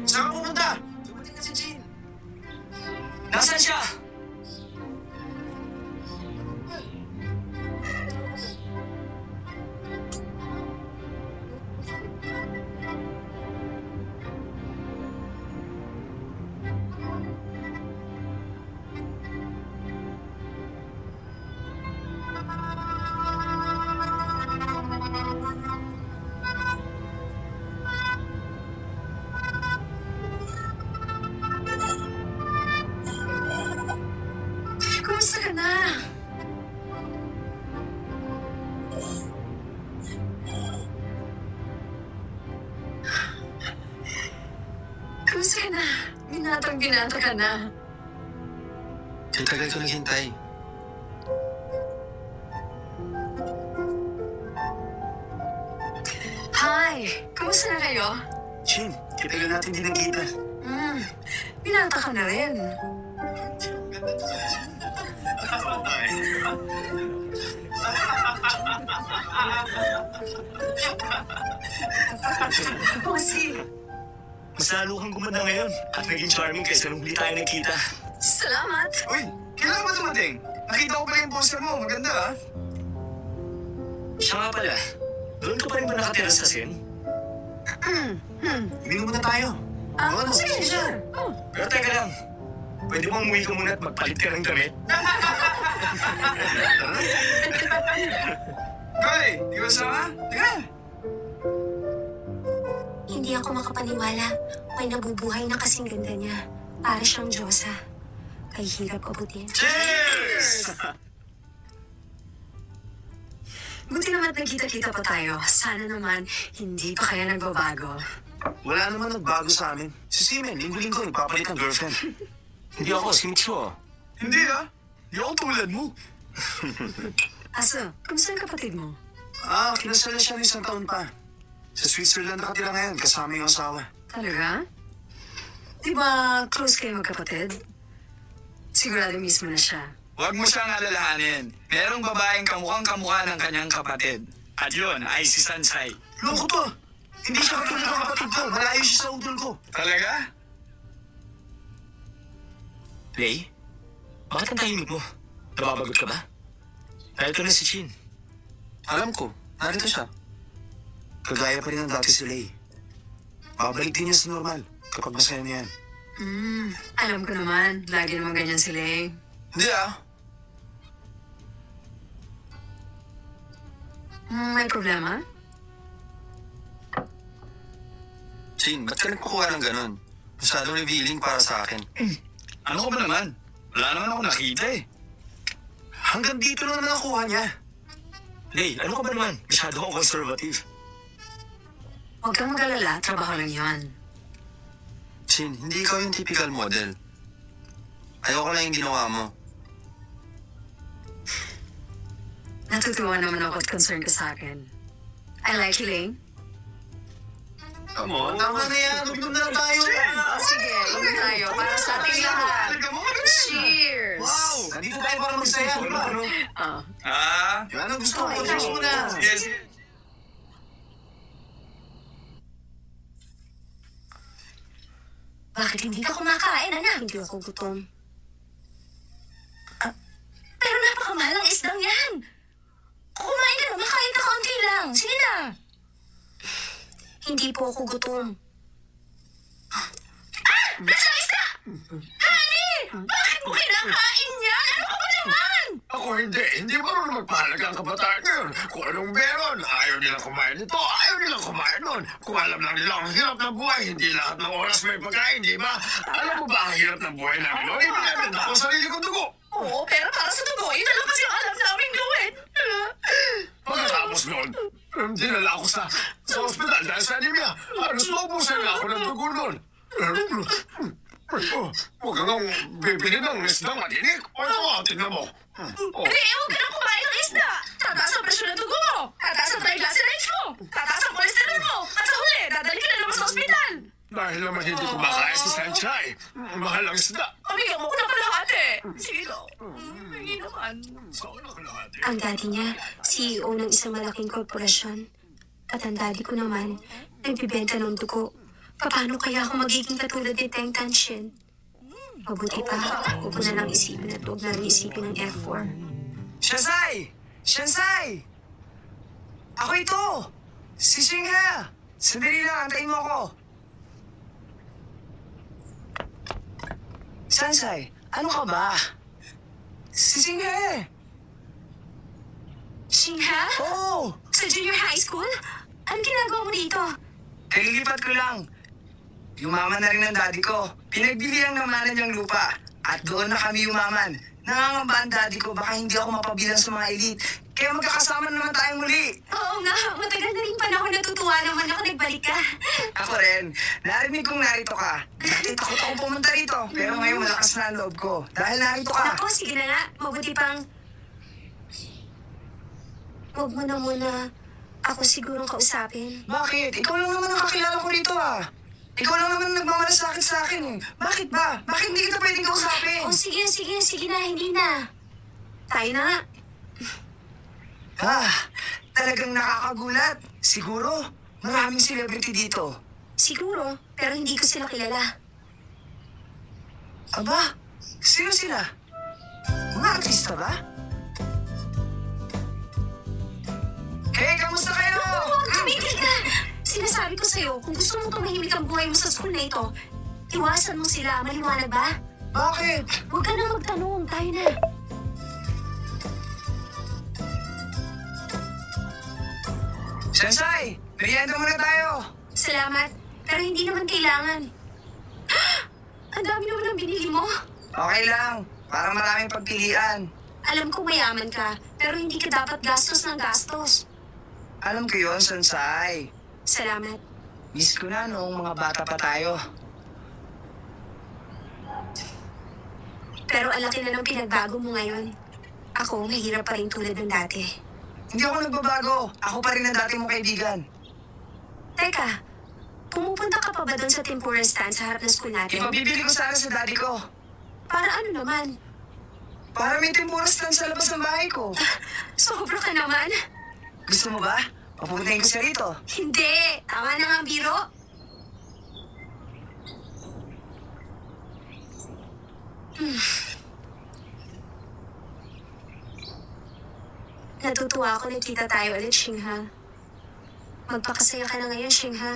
[SPEAKER 7] Saan ka pupunta? Dumating na si Chin. Nasaan siya?
[SPEAKER 3] Kumusta ka na? Kumusta ka na? Binatang-binata ka na.
[SPEAKER 6] Tagal ko naghintay.
[SPEAKER 3] Hi! Kumusta na kayo?
[SPEAKER 4] Chin, kitagal natin din nakita.
[SPEAKER 3] Binata ka na rin. Bossy,
[SPEAKER 11] Mas lalo kang gumanda ngayon at naging charming kaysa nung hindi tayo nagkita.
[SPEAKER 3] salamat.
[SPEAKER 7] Uy, kailan ba dumating? Nakita ko pa yung poster mo. Maganda ah.
[SPEAKER 11] Siya nga pala, doon ko pa rin ba nakatira sa Sen?
[SPEAKER 4] Hindi muna tayo.
[SPEAKER 3] Sige, sure.
[SPEAKER 11] Pero teka lang, pwede bang umuwi ka muna at magpalit ka ng damit?
[SPEAKER 7] Koy, di ba sama? Teka.
[SPEAKER 1] Hindi ako makapaniwala. May nabubuhay na kasing ganda niya. Para siyang Diyosa. Kay hirap abutin.
[SPEAKER 7] Cheers!
[SPEAKER 3] Buti naman nagkita-kita pa tayo. Sana naman, hindi pa kaya nagbabago.
[SPEAKER 4] Wala naman nagbago sa amin. Si Simen, linggo-linggo, nagpapalit ng girlfriend.
[SPEAKER 11] Hindi ako, si Mitsuo.
[SPEAKER 7] Hindi ah. Hindi ako tulad mo.
[SPEAKER 3] Aso, kumusta ang kapatid mo?
[SPEAKER 4] Kinasal na siya ng isang taon pa. Sa Switzerland nakatira ngayon, kasama yung asawa.
[SPEAKER 3] Talaga? Di ba close kayo magkapatid? Sigurado mismo na siya.
[SPEAKER 7] Huwag mo siyang alalahanin. Merong babaeng kamukhang kamukha ng kanyang kapatid. At yun ay si Sansay.
[SPEAKER 4] Loko to! Hindi siya katulad ng kapatid ko. Malayo siya sa udol ko.
[SPEAKER 7] Talaga?
[SPEAKER 11] Lay, bakit ang tahimik mo? Nababagot ka ba? Dahil ko na si Chin.
[SPEAKER 4] Alam ko, narito siya. Kagaya pa rin ng dati si Lay. Babalik din niya sa normal kapag masaya niya yan.
[SPEAKER 3] Alam ko naman, lagi naman ganyan sila eh.
[SPEAKER 4] Hindi ah.
[SPEAKER 3] May problema?
[SPEAKER 6] Chin, ba't ka nagkukuha ng ganun? Masyadong revealing para sa akin.
[SPEAKER 7] Ano ka ba naman? Wala naman ako nakita eh.
[SPEAKER 4] Hanggang dito lang naman nakuha niya.
[SPEAKER 11] Lay, ano ka ba naman? Masyado akong conservative.
[SPEAKER 3] Huwag kang mag-alala, trabaho lang yan.
[SPEAKER 6] Chin, hindi ikaw yung typical model. Ayoko lang yung ginawa mo.
[SPEAKER 3] Natutuwa naman ako at concerned ka sa akin. I like you, Ling.
[SPEAKER 4] Come on, tama na yan. Luminom na lang tayo.
[SPEAKER 3] Sige, inom tayo para sa ating lahat. Cheers!
[SPEAKER 4] Wow! Nandito tayo para magsaya, di ba? Yan ang gusto ko. Cheers muna.
[SPEAKER 7] Yes.
[SPEAKER 1] Bakit hindi ka kumakain, anak? Hindi ako gutom.
[SPEAKER 3] Pero napakamahal ang isdang yan. Kumain ka na, makain ka kaunti lang. Sige na.
[SPEAKER 1] Hindi po ako gutom.
[SPEAKER 3] Nasa isda! Honey! Bakit mo kinakain yan? Ano ka ba naman?
[SPEAKER 10] Ako hindi. Hindi marunong magpahalaga ang kabataan ngayon. Kung anong meron, ayaw nilang kumain nito, ayaw nilang kumain nun. Kung alam lang nila ang hirap ng buhay, hindi lahat ng oras may pagkain, di ba? Alam mo ba ang hirap ng buhay namin noon? Ibinibenta ko ang sarili kong dugo.
[SPEAKER 3] Oo, pero para sa dugo, ito lang kasi ang alam namin gawin.
[SPEAKER 10] Pagkatapos noon, dinala ako sa ospital dahil sa anemia. Halos maubusan na ako ng dugo noon. Huwag kang bibili ng isdang matinik. O ito nga, tignan mo.
[SPEAKER 3] Hindi, huwag ka nang kumain ng isda. Tataas ang presyon ng dugo mo. Tataas ang triglycerides mo. Tataas ang cholesterol mo. At sa huli, dadali ka na naman sa ospital.
[SPEAKER 10] Dahil naman hindi kumakain si Sanchay. Mahal ang isda.
[SPEAKER 3] Pamigyan mo ko na kalahati. Sige daw. Hindi naman.
[SPEAKER 1] Ang daddy niya, CEO ng isang malaking korporasyon. At ang daddy ko naman, nagbibenta ng dugo. Paano kaya ako magiging katulad ni Teng Tanshin? Mabuti pa, huwag ko na lang isipin at huwag na rin isipin ng F4.
[SPEAKER 8] Shansai! Shansai! Ako ito! Si Shinghe! Sandali lang, antayin mo ako. Sansai, ano ka ba? Si Shinghe!
[SPEAKER 3] Shingha?
[SPEAKER 8] Oo!
[SPEAKER 3] Sa junior high school? Anong ginagawa mo dito?
[SPEAKER 8] Kalilipat ko lang. Yumaman na rin ang daddy ko. Pinagbili ang namanan niyang lupa. At doon na kami yumaman. Nangangamba ang daddy ko, baka hindi ako mapabilang sa mga elite. Kaya magkakasama naman tayong muli.
[SPEAKER 3] Oo nga, matagal na rin panahon natutuwa naman ako nagbalik ka.
[SPEAKER 8] Ako rin. Narinig kong narito ka. Dati takot akong pumunta rito. Pero ngayon malakas na ang loob ko. Dahil narito ka.
[SPEAKER 1] Nako, sige na nga. Mabuti pang... Huwag mo na muna ako sigurong kausapin.
[SPEAKER 8] Bakit? Ikaw lang naman ang kakilala ko rito ah. Ikaw lang naman nagmamalasakit sa akin eh. Bakit ba? Bakit hindi kita pwedeng kausapin?
[SPEAKER 1] Oh, sige na, hindi na. Tayo na nga.
[SPEAKER 12] Talagang nakakagulat. Siguro, maraming celebrity dito.
[SPEAKER 1] Siguro, pero hindi ko sila kilala.
[SPEAKER 12] Aba, sino sila? Mga artista ba? Hey, kamusta kayo?
[SPEAKER 1] Tumigil ka! Sinasabi ko sa'yo, kung gusto mong tumahimik ang buhay mo sa school na ito, iwasan mo sila. Maliwanag ba?
[SPEAKER 12] Bakit?
[SPEAKER 1] Huwag ka na magtanong. Tayo na.
[SPEAKER 12] Sensei, merienda muna tayo.
[SPEAKER 1] Salamat, pero hindi naman kailangan. Ang dami naman ang binili mo.
[SPEAKER 12] Okay lang, para maraming pagpilian.
[SPEAKER 1] Alam ko mayaman ka, pero hindi ka dapat gastos ng gastos.
[SPEAKER 12] Alam ko yun, Sensei.
[SPEAKER 1] Salamat.
[SPEAKER 12] Miss ko na noong mga bata pa tayo.
[SPEAKER 1] Pero ang laki na ng pinagbago mo ngayon. Ako, mahirap pa rin tulad ng dati.
[SPEAKER 12] Hindi ako nagbabago. Ako pa rin ang dati mong kaibigan.
[SPEAKER 1] Teka, pumupunta ka pa ba doon sa tempura stand sa harap ng school natin?
[SPEAKER 12] Ipabibili ko sana sa daddy ko.
[SPEAKER 1] Para ano naman?
[SPEAKER 12] Para may tempura stand sa labas ng bahay ko.
[SPEAKER 1] Sobra ka naman.
[SPEAKER 12] Gusto mo ba? Papupuntahin ko siya rito.
[SPEAKER 1] Hindi! Tama na nga ang biro. Natutuwa ako nagkita tayo ulit, Shingha. Magpakasaya ka na ngayon, Shingha.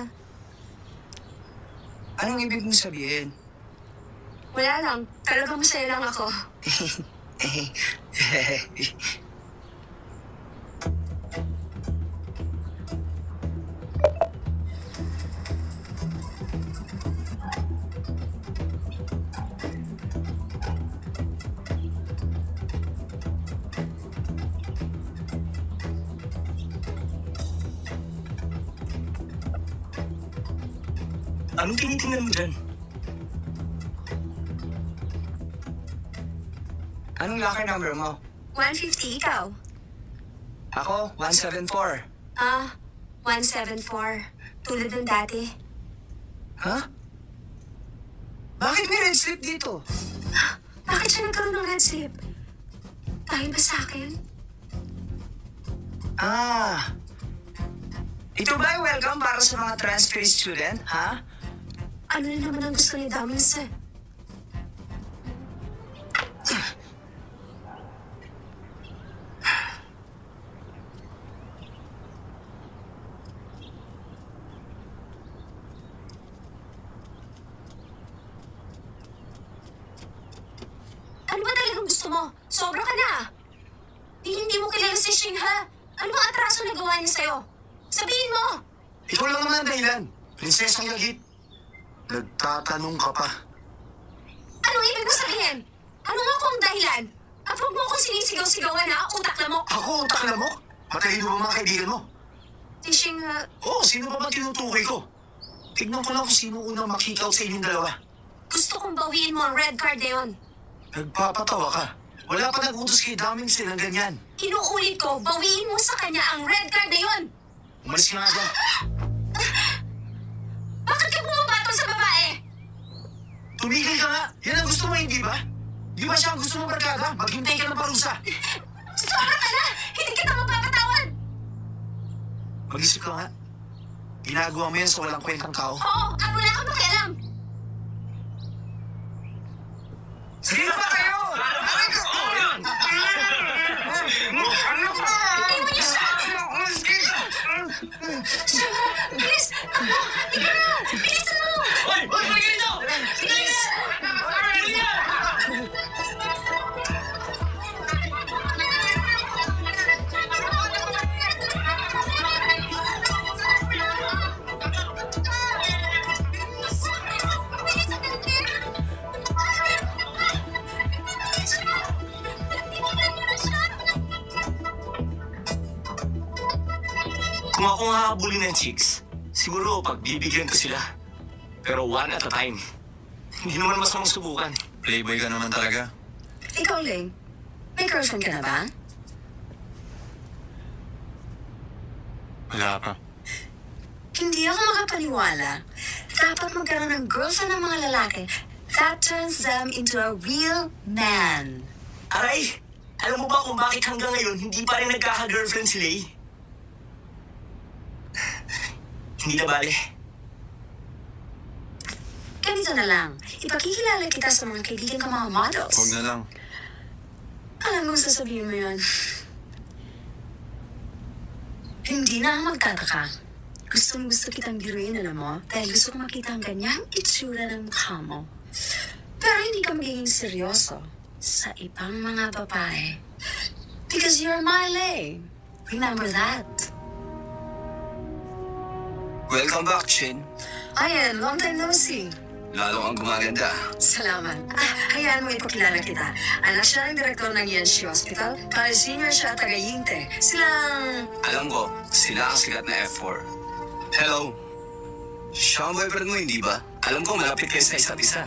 [SPEAKER 12] Anong ibig mong sabihin?
[SPEAKER 1] Wala lang. Talagang masaya lang ako.
[SPEAKER 11] Anong tinitingnan mo dyan?
[SPEAKER 12] Anong locker number mo?
[SPEAKER 1] 150, ikaw.
[SPEAKER 12] Ako, 174.
[SPEAKER 1] 174. Tulad ng dati.
[SPEAKER 12] Ha? Bakit may red slip dito?
[SPEAKER 1] Bakit siya nagkaroon ng red slip? Dahil ba sa akin?
[SPEAKER 12] Ito ba yung welcome para sa mga transfer student, ha?
[SPEAKER 1] Ano na naman ang gusto ni Damon, Ano ba talagang gusto mo? Sobra ka na! Hindi mo kilala si Shingha. Ano ba atraso na gawa niya sa'yo? Sabihin mo!
[SPEAKER 10] Ikaw lang naman ang dahilan. Prinsesang Lagit. Nagtatanong ka pa.
[SPEAKER 1] Anong ibig mo sabihin? Ano nga kung dahilan? At huwag mo akong sinisigaw-sigawan na utak na mo.
[SPEAKER 10] Ako, utak na mo? Matalino ba mga kaibigan mo?
[SPEAKER 1] Si Shingha,
[SPEAKER 10] Oo, sino pa ba tinutukoy ko? Tignan ko lang kung sino unang makikaw sa inyong dalawa.
[SPEAKER 1] gusto kong bawiin mo ang red card na yun.
[SPEAKER 10] Nagpapatawa ka. Wala pa nag-utos kay Daming silang ganyan.
[SPEAKER 1] Inuulit ko, bawiin mo sa kanya ang red card na yun.
[SPEAKER 10] Umalis ka nga dyan.
[SPEAKER 1] Bakit ka bumabatong sa babae?
[SPEAKER 10] Tumigil ka nga. Yan ang gusto mo, hindi ba? Di ba siya ang gusto mong barkada? Maghintay ka ng parusa.
[SPEAKER 1] Sobra ka na! Hindi kita mapapatawan!
[SPEAKER 10] Mag-isip ka nga. Ginagawa mo yan sa walang kwentang tao.
[SPEAKER 1] Oo, at wala kang pakialam.
[SPEAKER 12] Sino ba kayo? Aray ko! Ano ba?
[SPEAKER 1] Iwan niyo siya! Bilis! Ikaw na! Bilisan mo!
[SPEAKER 11] Hoy! Hoy! Hoy! Ganito!
[SPEAKER 1] Bilis!
[SPEAKER 11] Kung ako nga habulin ng chicks, siguro pagbibigyan ko sila. Pero one at a time. Hindi naman masamang subukan.
[SPEAKER 6] Playboy ka naman talaga.
[SPEAKER 3] Ikaw, Ling. May girlfriend ka na ba?
[SPEAKER 6] Wala pa.
[SPEAKER 3] Hindi ako makapaniwala. Dapat magkaroon ng girlfriend ng mga lalaki. That turns them into a real man.
[SPEAKER 11] Aray! Alam mo ba kung bakit hanggang ngayon hindi pa rin nagkaka-girlfriend si Lay? Hindi na bale.
[SPEAKER 3] Ganito na lang. Ipakikilala kita sa mga kaibigan ko mga models.
[SPEAKER 6] Huwag na lang.
[SPEAKER 3] Alam kong sasabihin mo yun. Hindi na ako magtataka. Gustong-gusto kitang biruin, alam mo? Dahil gusto ko makita ang ganyang itsura ng mukha mo. Pero hindi ka magiging seryoso sa ibang mga babae. Because you're my lay. Remember that.
[SPEAKER 12] Welcome back, Shin.
[SPEAKER 3] Ayan, long time no see.
[SPEAKER 12] Lalo kang gumaganda.
[SPEAKER 3] Salamat. Hayaan mo ipakilala kita. Anak siya ng direktor ng Yenshi Hospital. College senior siya, taga-Yingte. Silang...
[SPEAKER 12] Alam ko, sila ang sikat na F4. Hello. Siya ang boyfriend mo, hindi ba? Alam ko, malapit kayo sa isa't isa.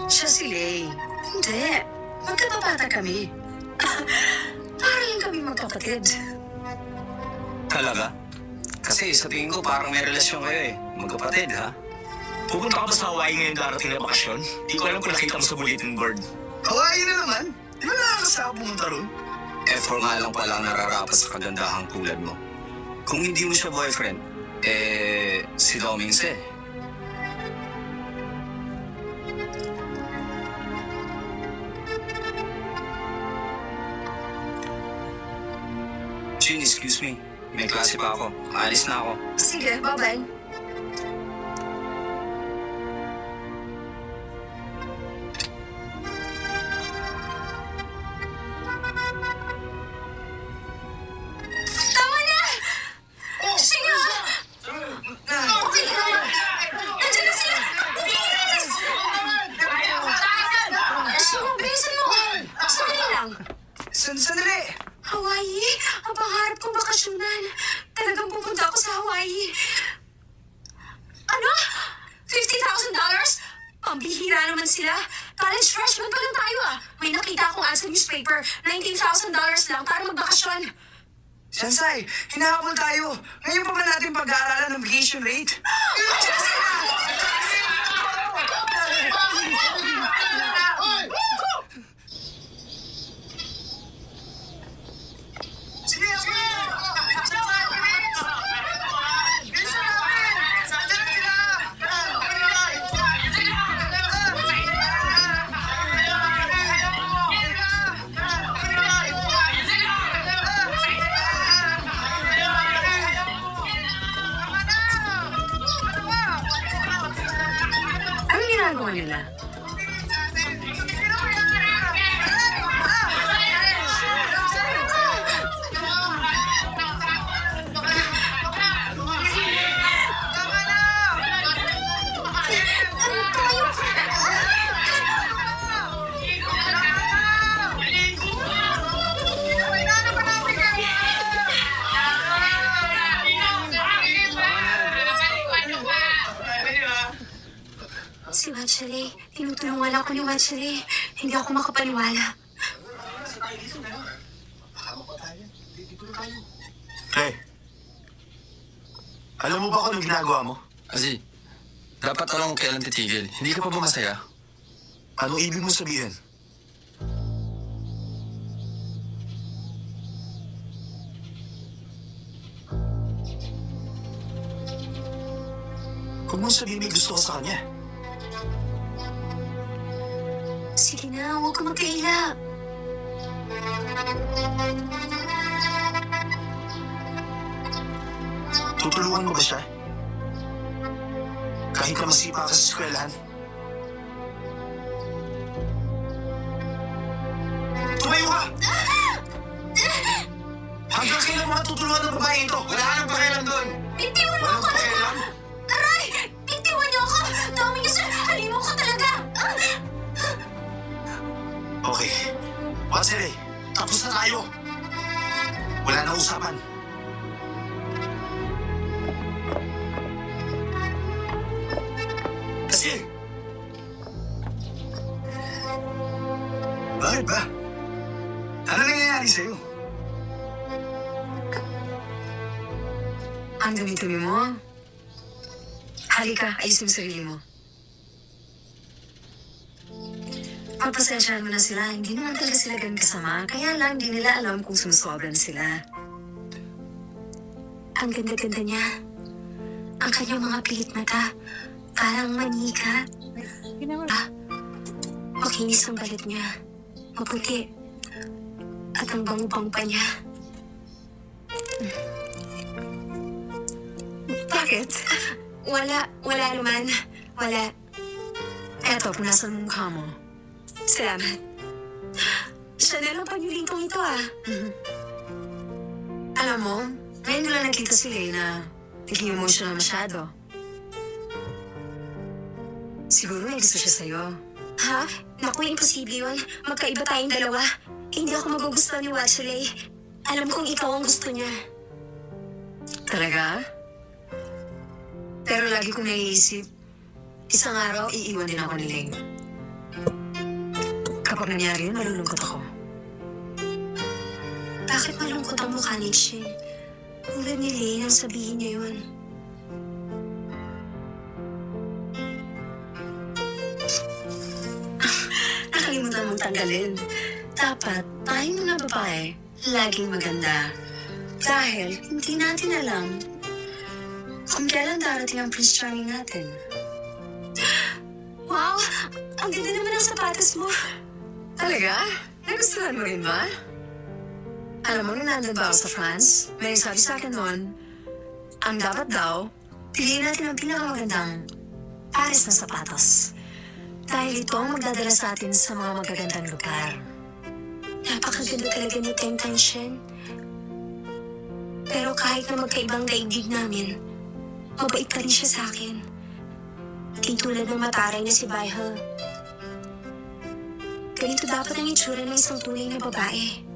[SPEAKER 3] Siya si Lay. Hindi. Magkababata kami. Para lang kami magkapatid.
[SPEAKER 12] Talaga? Kasi sa tingin ko, parang may relasyon kayo eh. Magkapatid, ha?
[SPEAKER 11] Pupunta ka ba sa Hawaii ngayong darating na bakasyon? Di ko alam kung nakita mo sa bulletin board.
[SPEAKER 7] Hawaii na naman. Di ba nakakasama pumunta ron?
[SPEAKER 12] F4 nga lang pala ang nararapat sa kagandahang tulad mo. Kung hindi mo siya boyfriend, si Domings eh. Chin, excuse me. May klase pa ako. Alis na ako.
[SPEAKER 3] Sige, bye-bye. Tama na! Siya! Okay ka na! Nandiyan na sila! Bilis! Siya, bilisan mo! Sandali lang!
[SPEAKER 12] Sandali!
[SPEAKER 3] Hawaii? Ang pangarap kong bakasyonan. Talagang pupunta ako sa Hawaii. Ano? $50,000? Pambihira naman sila. College freshman pa lang tayo ah. May nakita akong ad sa newspaper. $19,000 lang para magbakasyon.
[SPEAKER 12] Sansay, hinahabol tayo. Ngayon pa ba natin pag-aaralan ng vacation rate?
[SPEAKER 3] Anong ginagawa nila? Si Watchley. Tinutulungan ako ni Watchley. Hindi ako makapaniwala.
[SPEAKER 4] Hey, alam mo ba kung anong ginagawa mo?
[SPEAKER 6] Azi, dapat alam kung kailan titigil. Hindi ka pa ba masaya?
[SPEAKER 4] Anong ibig mo sabihin? Huwag mo sabihin may gusto ko sa kanya.
[SPEAKER 3] Sige na, huwag ka magkaila.
[SPEAKER 4] Tutulungan mo ba siya? Kahit na masipa ka sa eskwelahan? Tumayo ka! Hanggang kailan mo tutulungan ng babae ito? Wala ka nang pakialam doon!
[SPEAKER 3] Bitiwan mo
[SPEAKER 4] Walang
[SPEAKER 3] ako!
[SPEAKER 4] pakialam?
[SPEAKER 3] Aray! Bitiwan niyo ako! Domingos, halimo ka talaga!
[SPEAKER 4] Okay. Watsere, tapos na tayo. Wala na usapan. Kasi... Bakit ba? Ano nangyayari sa'yo?
[SPEAKER 3] Ang dumi-dumi mo. Halika, ayusin mo sarili mo. Pagpasensyahan mo na sila, hindi naman talaga sila ganun kasama. Kaya lang, hindi nila alam kung sumusobra na sila. Ang ganda-ganda niya. Ang kanyang mga pilit mata, parang manika. Makinis ang balat niya, maputi. At ang bango-bango pa niya. Bakit? Wala naman. Wala. Eto, punasan mo mukha mo. Salamat. Siya na lang panyulintong ito Alam mo, ngayon ko lang nakita si Lena. Naging emotional masyado. Siguro may gusto siya sa'yo. Ha? Naku, imposible yun. Magkaiba tayong dalawa. Hindi ako magugustuhan ni Watchley. Alam kong ikaw ang gusto niya. Talaga? Pero lagi kong naiisip, isang araw iiwan din ako ni Ling. Kapag nangyari yun, malulungkot ako. Bakit malungkot ang mukha ni Shin? Tulad ni Ling ang sabihin niya yun. Nakalimutan mong tanggalin. Dapat tayong mga babae laging maganda. Dahil hindi natin alam kung kailan darating ang Prince Charming natin. Wow! Ang ganda naman ng sapatos mo. Talaga? Nagustuhan mo rin ba? Alam mo, nung nandun ba ako sa France, may nagsabi sa akin noon, ang dapat daw, piliin natin ang pinakamagandang pares ng sapatos. Dahil ito ang magdadala sa atin sa mga magagandang lugar. Napakaganda talaga ni Teng Tanshen. Pero kahit na magkaibang daigdig namin, mabait pa rin siya sa akin. Di tulad ng mataray na si Baihe. Ganito dapat ang itsura ng isang tunay na babae.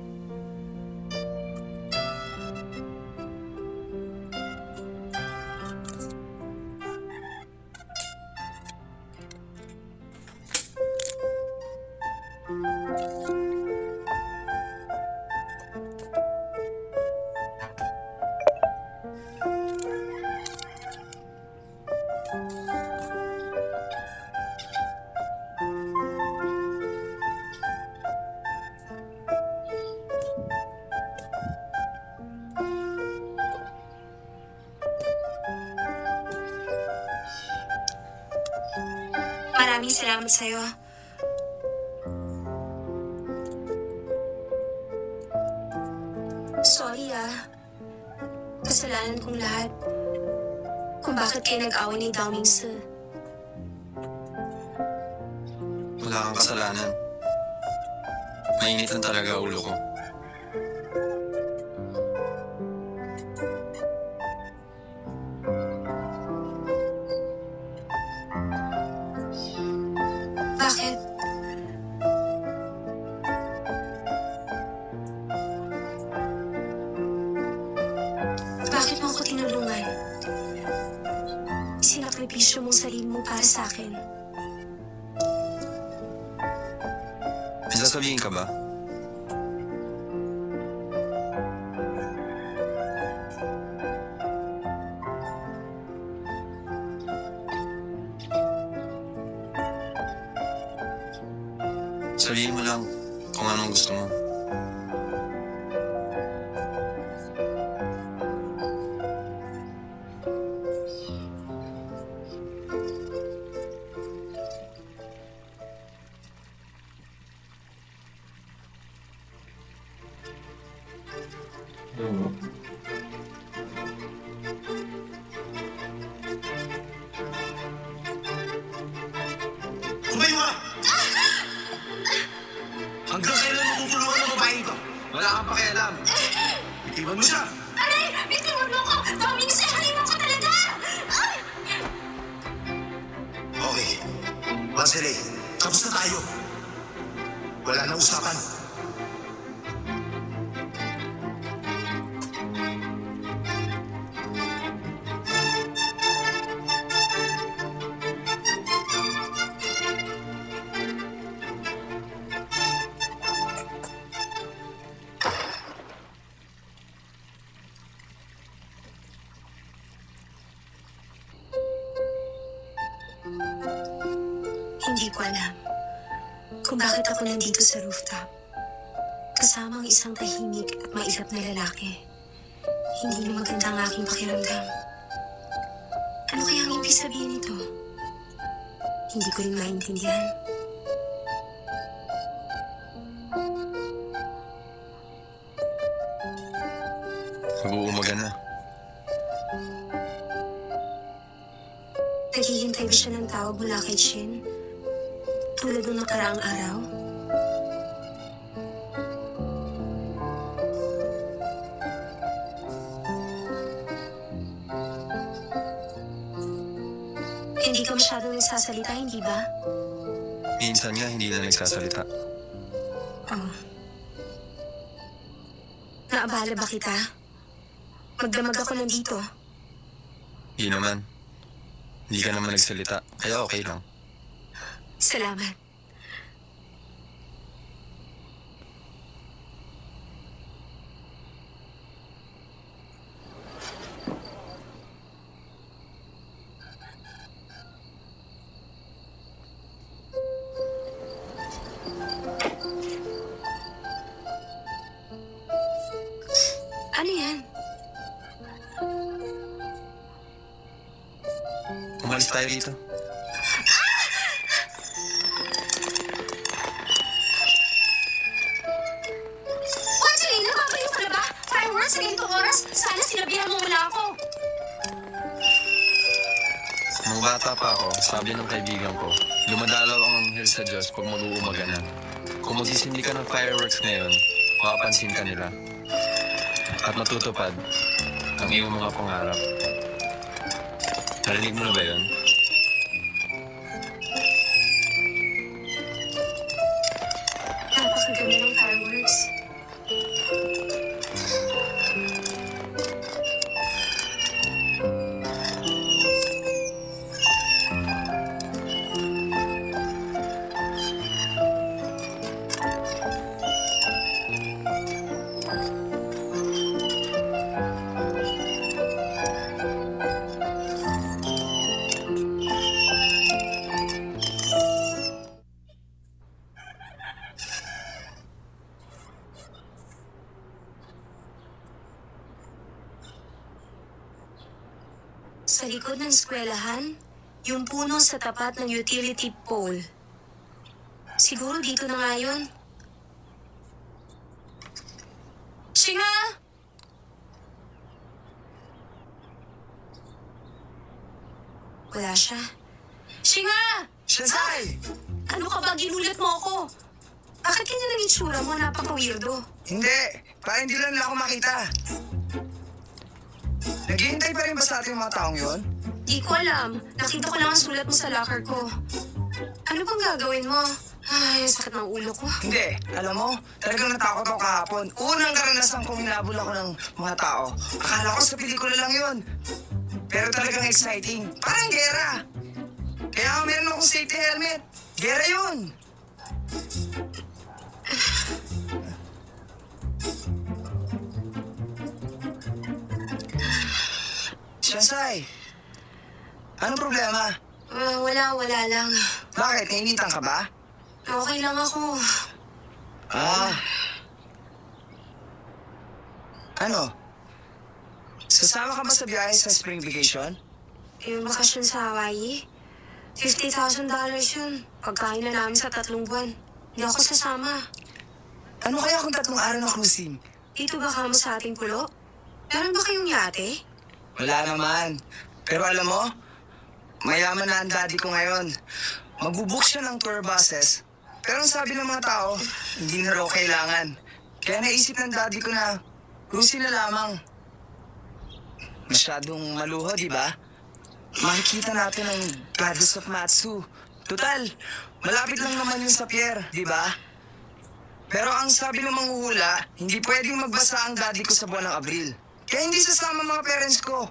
[SPEAKER 3] Maraming salamat sa'yo. Sorry Kasalanan kong lahat. Kung bakit kayo nag-away ni Dao Mingse.
[SPEAKER 6] Wala kang kasalanan. Mainit lang talaga ulo ko.
[SPEAKER 3] Bakit? Bakit mo ako tinulungan? Sinakripisyo mong sarili mo para sa akin.
[SPEAKER 6] May sasabihin ka ba? Sabihin mo lang kung anong gusto mo.
[SPEAKER 10] Kumayo ka! Hanggang kailan mo tutulungan ng babae ito? Wala kang pakialam. Itiwan mo siya!
[SPEAKER 3] Aray! Bitiwan mo ko! Dao Mingse, halimaw ka talaga!
[SPEAKER 10] Okay. Wansele, tapos na tayo. Wala na usapan.
[SPEAKER 3] Hindi ko alam kung bakit ako nandito sa rooftop. Kasama ang isang tahimik at mailap na lalaki. Hindi na maganda ang aking pakiramdam. Ano kaya ang ibig sabihin nito? Hindi ko rin maintindihan.
[SPEAKER 6] Mag-uumaga na.
[SPEAKER 3] Naghihintay ba siya ng tawag mula kay Shin? Tulad ng nakaraang araw? Hindi ka masyadong nagsasalita, hindi ba?
[SPEAKER 6] Minsan nga hindi na nagsasalita.
[SPEAKER 3] Oh. Naabala ba kita? Magdamag ako nandito.
[SPEAKER 6] Hindi naman. Hindi ka naman nagsalita, kaya okay lang.
[SPEAKER 3] Salamat. Ano yan?
[SPEAKER 6] Umalis tayo dito.
[SPEAKER 3] Wesley, nababayo ka na ba? Fireworks sa ganitong oras? Sana sinabihan mo muna ako.
[SPEAKER 6] Nung bata pa ako, sabi ng kaibigan ko, dumadalaw ang anghel sa Diyos pag mag-uumaga na. Kung magsisindi ka ng fireworks ngayon, makapansin ka nila. At matutupad ang iyong mga pangarap. Narinig mo na ba yun?
[SPEAKER 3] Napakaganda ng fireworks. Sa likod ng eskwelahan, yung puno sa tapat ng utility pole. Siguro dito na nga yun. Shinga! Wala siya. Shinga!
[SPEAKER 13] Shazai!
[SPEAKER 3] Ano ka ba? Ginulat mo ako. Bakit kanya nang itsura mo? Napaka-weirdo.
[SPEAKER 13] Hindi, parang hindi lang nila ako makita. Naghihintay pa rin ba sa ating mga taong yon?
[SPEAKER 3] Di ko alam. Nakita ko lang ang sulat mo sa locker ko. Ano bang gagawin mo? Ay, ang sakit ng ulo ko.
[SPEAKER 13] Hindi, alam mo, talagang natakot ako kahapon. Unang karanasan kong hinabol ako ng mga tao. Akala ko sa pelikula lang yon. Pero talagang exciting. Parang gera. Kaya nga meron akong safety helmet. Gera yun. Shansai, anong problema?
[SPEAKER 3] Wala lang.
[SPEAKER 13] Bakit? Nainitan ka ba?
[SPEAKER 3] Okay lang ako.
[SPEAKER 13] Ano? Sasama ka ba sa biyahe sa spring vacation?
[SPEAKER 3] Yung bakasyon sa Hawaii, $50,000 yun. Pagkain na namin sa 3 buwan. Hindi ako sasama.
[SPEAKER 13] Ano kaya kung 3 araw na cruising?
[SPEAKER 3] Dito ba kamo sa ating pulo? Meron ba kayong yate?
[SPEAKER 13] Wala naman. Pero alam mo, mayaman na ang daddy ko ngayon. Magbubook siya ng tour buses. Pero ang sabi ng mga tao, hindi na raw kailangan. Kaya naisip ng daddy ko na cruising na lamang. Masyadong maluho, di ba? Makikita natin ang Goddess of Matsu. Total, malapit lang naman yun sa pier, di ba? Pero ang sabi ng manghuhula, hindi pwedeng magbasa ang daddy ko sa buwan ng Abril. Kaya hindi sasama mga parents ko.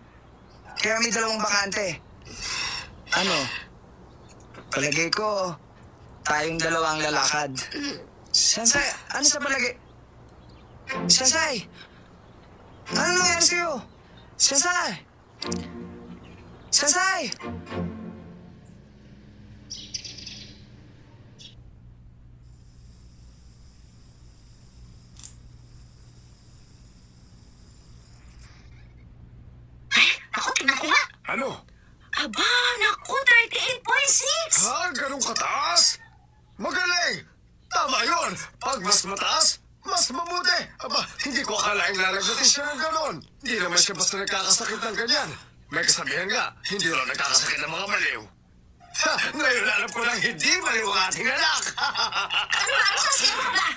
[SPEAKER 13] Kaya may 2 bakante. Ano? Palagay ko, tayong 2 ang lalakad. Shansai, ano sa palagay? Shansai! Ano nangyari sa'yo? Shansai! Shansai!
[SPEAKER 10] Ano? ganong kataas? Magaling! Tama yun! Pag mas mataas, mas mabuti! Aba, hindi ko akalaing lalagnatin siya ng ganon. Hindi naman siya basta nagkakasakit ng ganyan. May kasabihan nga, hindi raw nagkakasakit ng mga baliw. Ha! Ngayon alam ko nang hindi baliw ang ating anak!
[SPEAKER 3] Ano kasi ba?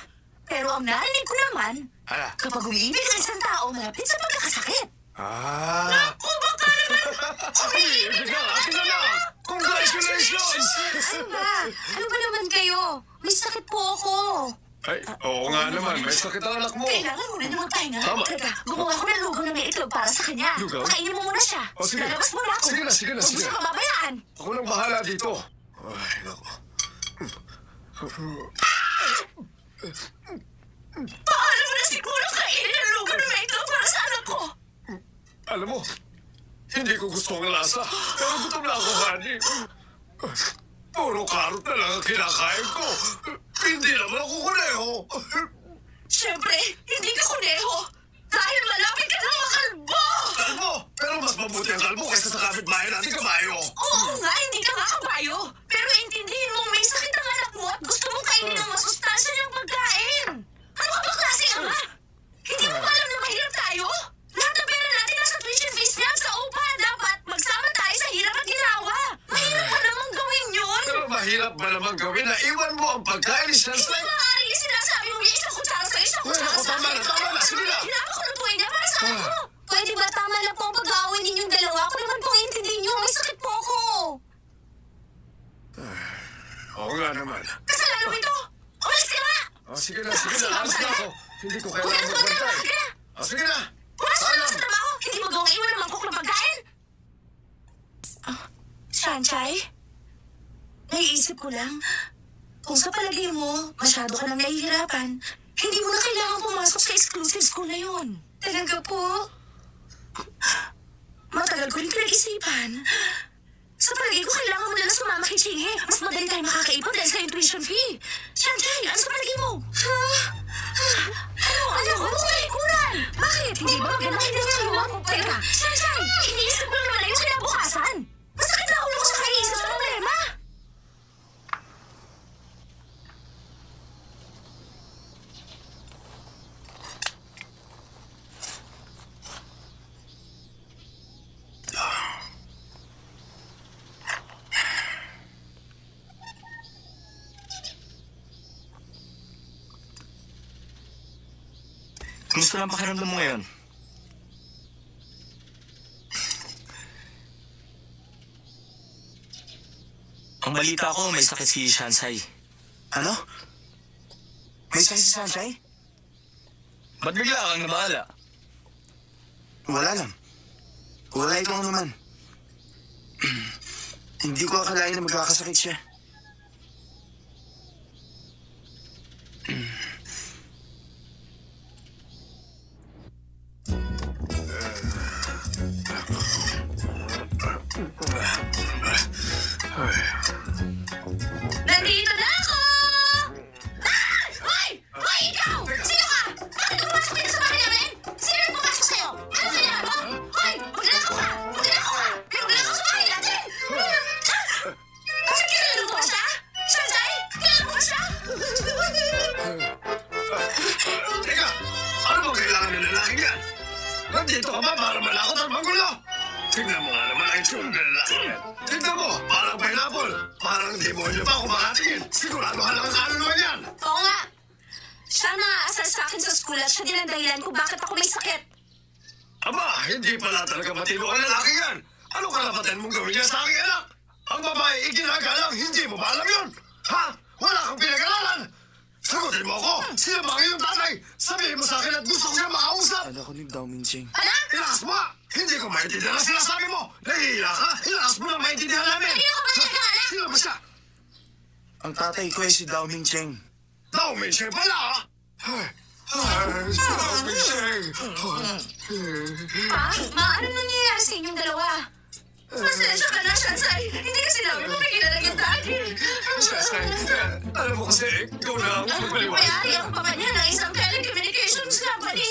[SPEAKER 3] Pero ang narinig ko naman,
[SPEAKER 10] Hala?
[SPEAKER 3] kapag umiibig ang isang tao, malapit sa pagkakasakit.
[SPEAKER 10] Naku, baka naman! Umiibig ang ating anak! Congratulations!
[SPEAKER 3] Ano ba? Ano ba naman kayo? May sakit po ako.
[SPEAKER 10] Ay, oo nga naman, may sakit ang anak mo.
[SPEAKER 3] Kailangan mo na naman magpahinga.
[SPEAKER 10] Tama.
[SPEAKER 3] Teka, gumawa ko ng lugaw na may itlog para sa kanya.
[SPEAKER 10] Lugaw?
[SPEAKER 3] Pakainin mo muna siya.
[SPEAKER 10] O, sige.
[SPEAKER 3] Lalabas muna ako.
[SPEAKER 10] Sige na, sige na,
[SPEAKER 3] Huwag
[SPEAKER 10] sige.
[SPEAKER 3] mo siya pababayaan.
[SPEAKER 10] Ako nang bahala dito. Ay, naku.
[SPEAKER 3] Paano mo na siguro kainin ang lugaw na may itlog para sa anak ko?
[SPEAKER 10] Alam mo, hindi ko gusto ang lasa. Pero gutom na ako, honey. Puro karot na lang ang kinakain ko. Hindi naman ako kuneho.
[SPEAKER 3] Siyempre, hindi ka kuneho. Dahil malapit ka ng makalbo.
[SPEAKER 10] Kalbo! Pero mas mabuti ang kalbo kaysa sa kapitbahay natin kabayo.
[SPEAKER 3] Oo nga, hindi ka nga kabayo. Pero intindihin mo may sakit ang anak mo at gusto mong kainin ang masustansya niyang pagkain. Ano ka ba klase ama? Hindi mo ba alam na mahirap tayo? Lahat ng pera natin nasa tuition fees niya sa upa. Dapat magsama tayo sa hirap at ginawa. Mahirap pa namang gawin yun.
[SPEAKER 10] Pero mahirap ba naman gawin na iwan mo ang pagkain ni
[SPEAKER 3] Hindi
[SPEAKER 10] Sensei?
[SPEAKER 3] maaari yung sinasabi mo yung isang kutsara sa isang
[SPEAKER 10] Uy,
[SPEAKER 3] kutsara
[SPEAKER 10] naku,
[SPEAKER 3] sa
[SPEAKER 10] tama
[SPEAKER 3] akin.
[SPEAKER 10] na, tama na. Sige na.
[SPEAKER 3] Hinapak ko lutuin niya para sa akin mo. Pwede ba tama na po ang pag-aaway ninyong dalawa? Ako naman pong intindihin niyo. May sakit po ako.
[SPEAKER 10] Oo nga naman.
[SPEAKER 3] Kasalanan mo ito. Umalis ka na.
[SPEAKER 10] Oh, sige na, alas na ako. Hindi ko kailangan
[SPEAKER 3] Huwag ka na,
[SPEAKER 10] magbantay. Oh, sige na.
[SPEAKER 3] Pumasok na
[SPEAKER 10] Paalam.
[SPEAKER 3] sa trabaho. Hindi mo gawang iwan ang mangkok ng pagkain. Sanchay? Naiisip ko lang, kung sa palagay mo, masyado ka nang nahihirapan, hindi mo na kailangan pumasok sa exclusive school na yun. Talaga po? Matagal ko rin pinag-isipan. Sa palagay ko, kailangan mo na lang sumama kay Chingy. Mas madali tayo makakaipon dahil sa yung tuition fee. Sanchay, ano sa palagay mo? Ano? Huwag mo kalikuran! Bakit? Hindi ba maganda kinakaiwan ko? Teka, Sanchay, iniisip ko naman na yung kinabukasan. Masakit na ulo ko sa kaiisip sa problema.
[SPEAKER 13] Kumusta lang pakiramdam mo ngayon? Ang balita ko, may sakit si Shansai.
[SPEAKER 8] Ano? May sakit si Sanchay?
[SPEAKER 13] Ba't bigla kang nabahala?
[SPEAKER 8] Wala lang. Wala ito naman. Hindi ko akalain na magkakasakit siya.
[SPEAKER 3] Nandito na ako! Ah! Hoy! Hoy, ikaw! Sino ka? Bakit ka pumasok dito sa bahay namin? Sino yung pumasok sa'yo? Ano kailangan mo? Hoy! Magnanakaw ka! Magnanakaw ka! May magnanakaw sa bahay natin! Bakit kilala mo ba siya? Sanchay? Kilala mo ba siya?
[SPEAKER 10] Teka, ano bang kailangan ng lalaki yan? Nandito ka ba para malakot at magulo? Tingnan mo nga naman ang itsura ng lalaki yan. Tingnan mo, parang pineapple. Parang demonyo pa kung makatingin. Sigurado ka lang ano naman yan.
[SPEAKER 3] Oo nga. Siya ang naaasar sa akin sa school at siya din ang dahilan kung bakit ako may sakit.
[SPEAKER 10] Aba, hindi pala talaga matino ang lalaki yan. Ano karapatan mong gawin niya sa aking anak? Ang babae iginagalang, hindi mo ba alam yun? Ha? Wala kang pinag-aralan. Sagutin mo ako. Sino ba ang iyong tatay? Sabihin mo sa akin at gusto ko siya makausap.
[SPEAKER 8] Anak ko ni Dao Mincheng.
[SPEAKER 3] Anak!
[SPEAKER 10] Ilakas mo nga! Hindi ko maintindihan ang sinasabi mo! Nahihiya ka? Ilakas mo lang maintindihan namin!
[SPEAKER 3] Hindi ako manyaga, anak!
[SPEAKER 10] Sino ba siya?
[SPEAKER 8] Ang tatay ko ay si Dao Mincheng.
[SPEAKER 10] Dao Mincheng pala, ha? Si Dao Mincheng.
[SPEAKER 3] Pa, ano nangyayari sa inyong dalawa? Pasensya ka na, Shansai. Hindi kasi namin mo may kinalagyan tayo.
[SPEAKER 10] Sensei, alam mo kasi, ikaw na ang magpaliwanag.
[SPEAKER 3] May-ari ang papa niya ng isang telecommunications company.
[SPEAKER 10] company.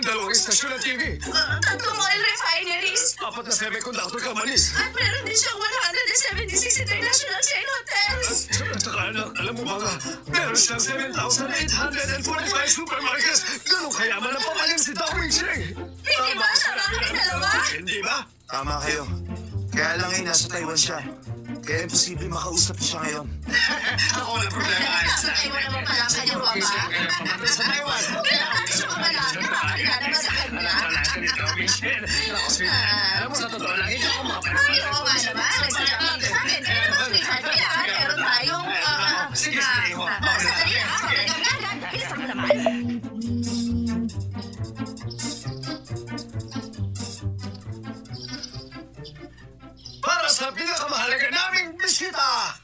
[SPEAKER 12] Dalawang istasyon ng TV.
[SPEAKER 10] 3 oil refineries.
[SPEAKER 12] 4 na semiconductor companies.
[SPEAKER 10] At meron din siyang 176 international chain hotels.
[SPEAKER 12] At saka alam mo ba nga, meron siyang 7,845 supermarkets. Ganun kayaman ang pamaling si Dawing Sheng.
[SPEAKER 10] Hindi ba? Sama kami dalawa.
[SPEAKER 12] Hindi ba?
[SPEAKER 4] Tama kayo. Kaya lang ngayon nasa Taiwan siya. Kaya imposible makausap siya ngayon.
[SPEAKER 12] Ako na problema.
[SPEAKER 10] Nasa iwan naman pala ang kanyang baba.
[SPEAKER 12] Kaya pumunta sa Taiwan.
[SPEAKER 10] Kailangan siya kumalaki. Nakakilala naman sa kanya.
[SPEAKER 12] Nakakilala ni Dawing Sheng. Ako, sweetheart. Alam mo, sa totoo lang, hindi ako makapaniwala.
[SPEAKER 10] Ay, oo nga naman. Nagsasabi sa akin. Pero, sweetheart, kailangan meron tayong...
[SPEAKER 12] Sige, sige.
[SPEAKER 10] Sandali lang. Bilisan mo naman.
[SPEAKER 12] Para sa pinakamahalaga naming bisita!